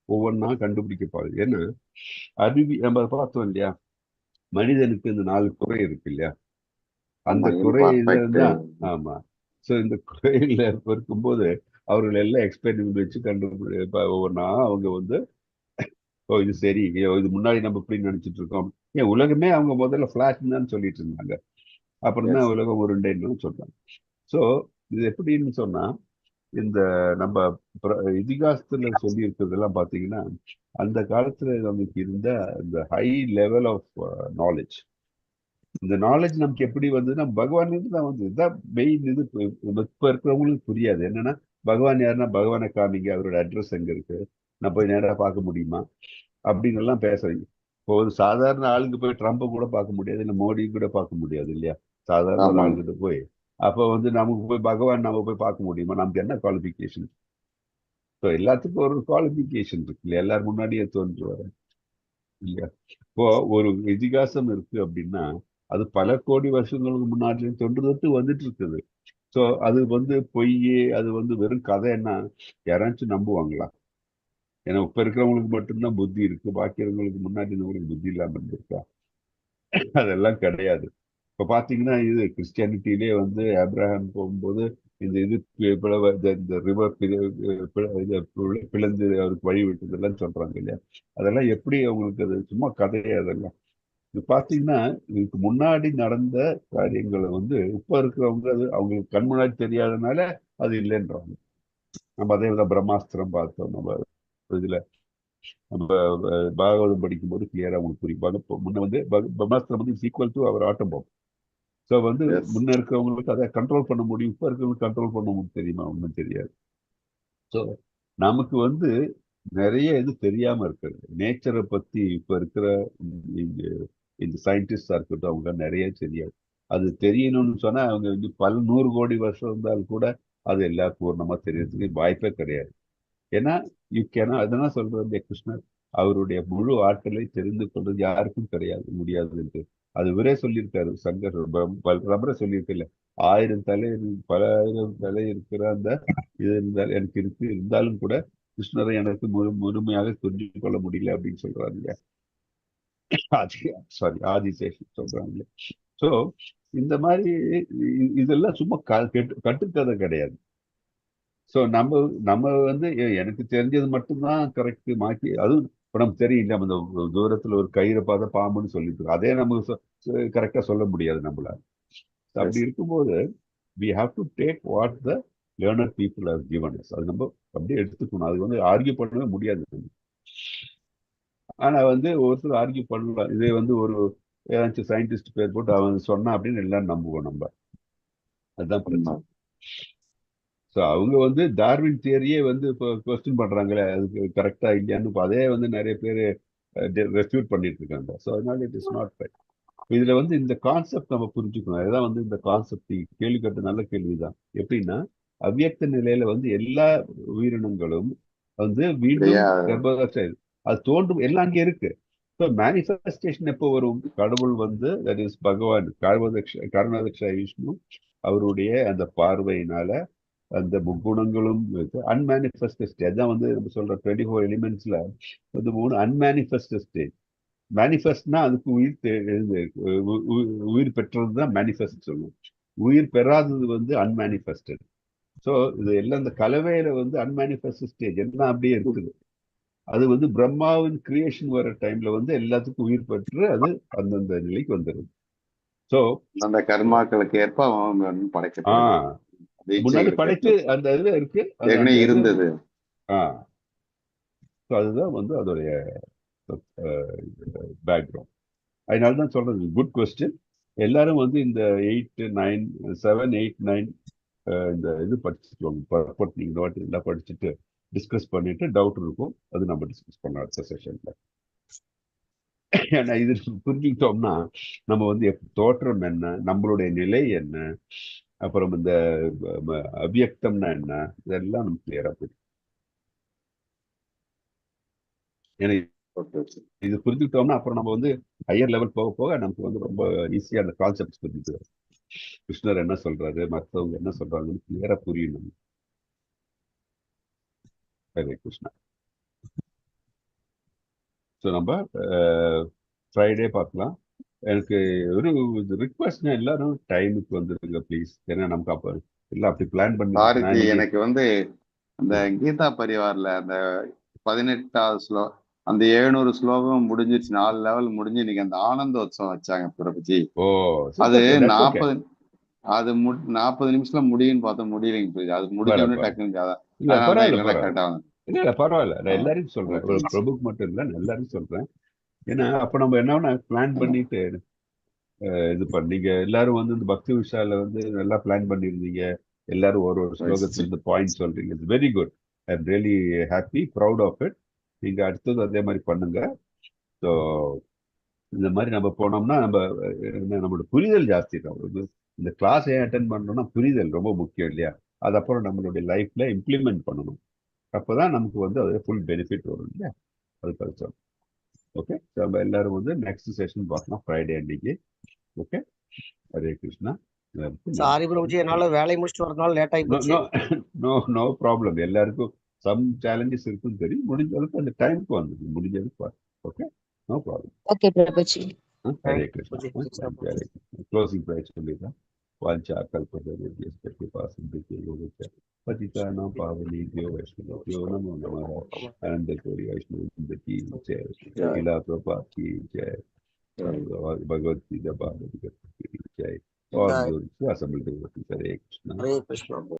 ஒவ்வொன்றா கண்டுபிடிக்கப்பாடு. ஏன்னா நம்ம பார்த்தோம் இல்லையா, மனிதனுக்கு இந்த 4 குறை இருக்கு இல்லையா, அந்த குறையில ஆமா. ஸோ இந்த குறையில இருக்கும்போது அவர்கள் எல்லாம் எக்ஸ்பெரிமெண்ட் வச்சு ஒவ்வொன்றா அவங்க ஓ இது சரி, இது முன்னாடி நம்ம இப்படி நினைச்சிட்டு இருக்கோம். ஏன் உலகமே அவங்க முதல்ல ஃபிளாட்னு தான் சொல்லிட்டு இருந்தாங்க. அப்புறம் தான் உலகம் உருண்டைன்னு சொல்றாங்க. ஸோ இது எப்படின்னு சொன்னா, இந்த நம்ம இதிகாசத்துல சொல்லி இருக்கிறதெல்லாம் பாத்தீங்கன்னா, அந்த காலத்துல நமக்கு இருந்த இந்த ஹை லெவல் ஆஃப் நாலேஜ், இந்த நாலேஜ் நமக்கு எப்படி வந்ததுன்னா பகவான் தான் இதுதான் மெயின். இது இப்ப இருக்கிறவங்களுக்கு புரியாது. என்னன்னா பகவான் யாருன்னா, பகவானை காமிங்க, அவரோட அட்ரஸ் எங்க இருக்கு, நான் போய் நேராக பார்க்க முடியுமா, அப்படின்னு எல்லாம் பேசுறீங்க. இப்போ ஒரு சாதாரண ஆளுக்கு போய் ட்ரம்ப்பை கூட பார்க்க முடியாது, இல்லை மோடி கூட பார்க்க முடியாது இல்லையா, சாதாரண ஒரு
ஆமாங்க.
ஆளுகிட்ட போய். அப்போ வந்து நமக்கு போய் பகவான் நம்ம போய் பார்க்க முடியுமா? நமக்கு என்ன குவாலிஃபிகேஷன்? ஸோ எல்லாத்துக்கும் ஒரு குவாலிஃபிகேஷன் இருக்கு இல்லையா, எல்லாரும் முன்னாடியே தோன்றுவார் இல்லையா. இப்போ ஒரு இதிகாசம் இருக்கு அப்படின்னா அது பல கோடி வருஷங்களுக்கு முன்னாடி தொன்று தொட்டு வந்துட்டு இருக்குது. ஸோ அது வந்து பொய், அது வந்து வெறும் கதைன்னா யாராச்சும் நம்புவாங்களா? ஏன்னா இப்ப இருக்கிறவங்களுக்கு மட்டும்தான் புத்தி இருக்கு, பாக்கி இருக்கிறவங்களுக்கு முன்னாடி இருந்தவங்களுக்கு புத்தி இல்லாம இருந்திருக்கா? அதெல்லாம் கிடையாது. இப்ப பாத்தீங்கன்னா இது கிறிஸ்டியானிட்டிலே வந்து ஆப்ரஹாம் போகும்போது இந்த இது இந்த ரிவர் பிளந்து அவருக்கு வழி விட்டதெல்லாம் சொல்றாங்க இல்லையா. அதெல்லாம் எப்படி அவங்களுக்கு அது சும்மா கதையே அதெல்லாம். இது பாத்தீங்கன்னா இதுக்கு முன்னாடி நடந்த காரியங்களை வந்து இப்ப இருக்கிறவங்க அது அவங்களுக்கு கண் முன்னாடி தெரியாதனால அது இல்லைன்றாங்க. நம்ம அதே வித பிரம்மாஸ்திரம் பார்த்தோம், நம்ம இதுல நம்ம பாகவதம் படிக்கும்போது கிளியரா உங்களுக்கு புரியும். முன்ன வந்து பிரம்மாஸ்திரம் வந்து equal to our atom bomb. So வந்து
எஸ்.
முன்ன இருக்கிறவங்களுக்கு அதை கண்ட்ரோல் பண்ண முடியும், இப்ப இருக்கிறவங்களுக்கு கண்ட்ரோல் பண்ண முடியும் தெரியுமா? ஒன்றும் தெரியாது. ஸோ நமக்கு வந்து நிறைய இது தெரியாம இருக்கிறது. நேச்சரை பத்தி இப்ப இருக்கிற இந்த சயின்டிஸ்டா இருக்கட்டும், அவங்க நிறைய தெரியாது. அது தெரியணும்னு சொன்னா அவங்க வந்து பல 100 கோடி வருஷம் இருந்தாலும் கூட அது எல்லாம் பூர்ணமா தெரியறதுக்கு வாய்ப்பே கிடையாது. ஏன்னா அதெல்லாம் சொல்றது கிருஷ்ணர் அவருடைய முழு ஆற்றலை தெரிந்து கொள்வது யாருக்கும் கிடையாது, முடியாது என்று அது இவரே சொல்லியிருக்காரு. சங்கர் ரபரை சொல்லியிருக்கல, 1000 தலை பல 1000 தலை இருக்கிற அந்த இது இருந்தால் எனக்கு இருக்கு, இருந்தாலும் கூட கிருஷ்ணரை எனக்கு முழுமையாக புரிஞ்சு கொள்ள முடியல அப்படின்னு சொல்றாரு இல்லையா. ஆதிசேஷன் சொல்றாங்க. சோ இந்த மாதிரி இதெல்லாம் சும்மா கட்டுக்கதை கிடையாது. ஸோ நம்ம நம்ம வந்து எனக்கு தெரிஞ்சது மட்டும்தான் கரெக்ட் மாக்கி, அதுவும் இப்போ நமக்கு தெரியல, அந்த தூரத்துல ஒரு கயிறை பார்த்தா பாம்புன்னு சொல்லிட்டு அதே நமக்கு கரெக்டா சொல்ல முடியாது நம்மளால. அப்படி இருக்கும்போது we have to take what the learned people have given us. அது நம்ம அப்படியே எடுத்துக்கணும். அது வந்து ஆர்கியூ பண்ணவே முடியாது. ஆனா வந்து ஒருத்தர் ஆர்கியூ பண்ணலாம். இதே வந்து ஒரு ஏதாச்சும் சயின்டிஸ்ட் பேர் போட்டு அவன் சொன்னா அப்படின்னு எல்லாரும் நம்புவோம் நம்ம. அதுதான் பிரச்சனை. ஸோ அவங்க வந்து டார்வின் தியரியே வந்து இப்போ கொஸ்டின் பண்றாங்களே, அதுக்கு கரெக்டா இல்லையான்னு அதே வந்து நிறைய பேர் ரெஃப்யூட் பண்ணிட்டு இருக்காங்க. ஸோ அதனால இட் இஸ் நாட் ரைட். இதுல வந்து இந்த கான்செப்ட் நம்ம புரிஞ்சுக்கணும். அதுதான் வந்து இந்த கான்செப்ட் கேள்வி கேட்ட நல்ல கேள்விதான். எப்படின்னா அவ்வியக்த நிலையில வந்து எல்லா உயிரினங்களும் வந்து மீண்டும் அது தோன்றும், எல்லாம் அங்கே இருக்கு. ஸோ மேனிஃபெஸ்டேஷன் எப்போ வரும்? கடவுள் வந்து தட் இஸ் பகவான் கருணாதக்ஷ விஷ்ணு அவருடைய அந்த பார்வையினால அந்த முக்குணங்களும் அன்மேனிஃபெஸ்ட் ஸ்டேஜ். அதான் வந்து நம்ம சொல்ற 24 எலிமெண்ட்ஸ்ல வந்து 3 அன்மேனிஃபெஸ்ட் ஸ்டேஜ். மேனிஃபெஸ்ட்னா அதுக்கு உயிர் பெற்றது தான் மேனிஃபெஸ்ட் சொல்லுவோம். உயிர் பெறாதது வந்து அன்மேனிஃபெஸ்டட். ஸோ இது எல்லாம் இந்த கலவையில வந்து அன்மேனிஃபெஸ்ட் ஸ்டேஜ் எல்லாம் அப்படியே இருக்குது. அது வந்து பிரம்மாவின் கிரியேஷன் வர டைம்ல வந்து எல்லாத்துக்கும் உயிர் பெற்று அது அந்தந்த நிலைக்கு வந்துடுது. ஸோ அந்த
கர்மாக்களுக்கு ஏற்ப அவன் படைக்க
முன்னாடி படைத்து அந்த இதுல இருக்கு
இருந்தது.
அதுதான் வந்து அதோடைய பேக்ரவுண்ட். அதனாலதான் சொல்றது குட் கொஸ்டின். எல்லாரும் வந்து இந்த 8, 9, 7, 8, 9 இந்த இது படிச்சுட்டு நீங்க எல்லாம் படிச்சுட்டு டிஸ்கஸ் பண்ணிட்டு டவுட் இருக்கும், அது நம்ம டிஸ்கஸ் பண்ண அடுத்த செஷன்ல. ஏன்னா இது புரிஞ்சுக்கிட்டோம்னா நம்ம வந்து தோற்றம் என்ன, நம்மளுடைய நிலை என்ன, அப்புறம் இந்த அவ்வியக்தம்னா என்ன, இதெல்லாம் நமக்கு கிளியரா புரியும். ஏன்னா இது புரிஞ்சுக்கிட்டோம்னா அப்புறம் நம்ம வந்து ஹையர் லெவல் போக போக நமக்கு வந்து ரொம்ப ஈஸியா அந்த கான்செப்ட்ஸ் புரிஞ்சுக்கிறோம். கிருஷ்ணர் என்ன சொல்றாரு, மற்றவங்க என்ன சொல்றாங்கன்னு கிளியரா புரியும் நமக்கு. ஹரே கிருஷ்ணா. ஸோ நம்ம ஃப்ரைடே பார்க்கலாம். எனக்கு ஒரு ரிக்வெஸ்ட், எல்லாரும் டைமுக்கு வந்துருங்க ப்ளீஸ். ஏன்னா நமக்கு அப்போ எல்லாம் அப்படி பிளான் பண்ணி.
எனக்கு வந்து அந்த கீதா பரிவார்ல அந்த 18வது ஸ்லோகம், அந்த 700 ஸ்லோகம் முடிஞ்சிருச்சு, 4 லெவல் முடிஞ்சு இன்னைக்கு அந்த ஆனந்தோத்சவம் வச்சாங்க பிரபுஜி. அது 40 நிமிஷத்துல முடியும்னு பார்த்தா முடியலைங்க. அது முடிஞ்சோடனே டக்குன்னு
இல்ல பரவாயில்ல, நான் எல்லாரும் சொல்றேன், ஒரு பிரபுக்கு மட்டும் இல்ல எல்லாரும் சொல்றேன். ஏன்னா அப்ப நம்ம என்ன பிளான் பண்ணிட்டு இது பண்ணீங்க. எல்லாரும் வந்து இந்த பக்தி விஷால வந்து நல்லா பிளான் பண்ணிருந்தீங்க. எல்லாரும் ஒரு ஸ்லோகத்துல இருந்து பாயிண்ட் சொல்றீங்க. It's very good. I am really happy, proud of it. நீங்க அடுத்தது அதே மாதிரி பண்ணுங்க. ஸோ இந்த மாதிரி நம்ம போனோம்னா நம்மளோட புரிதல் ஜாஸ்தி தான். இந்த கிளாஸ் ஏன் அட்டன் பண்ணோம்னா புரிதல் ரொம்ப முக்கியம் இல்லையா? அது அப்புறம் நம்மளுடைய லைஃப்ல இம்ப்ளிமெண்ட் பண்ணணும். அப்பதான் நமக்கு அது ஃபுல் பெனிஃபிட் வரும் இல்லையா? அதுக்காக சொல்றேன். ஓகே, நம்ம எல்லாரும் நெக்ஸ்ட் செஷன் பார்க்கலாம் ஃப்ரைடே அன்னைக்கு. ஓகே, ஹரே கிருஷ்ணா.
சாரி பிரபுஜி, என்னால வேலையை முடிச்சுட்டு வரதுனால லேட் ஆகி போச்சு.
No problem. எல்லாருக்கும் சம் சேலஞ்சஸ் இருக்குன்னு தெரியும். முடிஞ்ச அளவுக்கு அந்த டைமுக்கு வந்து முடிஞ்ச அளவுக்கு. Okay, no problem.
Okay Prabhuji.
Hare Krishna. Hare Krishna. Closing prayers சொல்லிடுறேன். வாஞ்சா கல்பதேவ்யஸ்ய கிருபா சிந்தே யோகச்ச पतितानां पावनेभ्यो वैष्णवेभ्यो नमो नमः। आनंद कोरी वैष्णव की जय। लीला प्रभा की जय। भगवत गीता भागवत की जय। और जो असम्मिलित हरे कृष्ण।
हरे कृष्ण।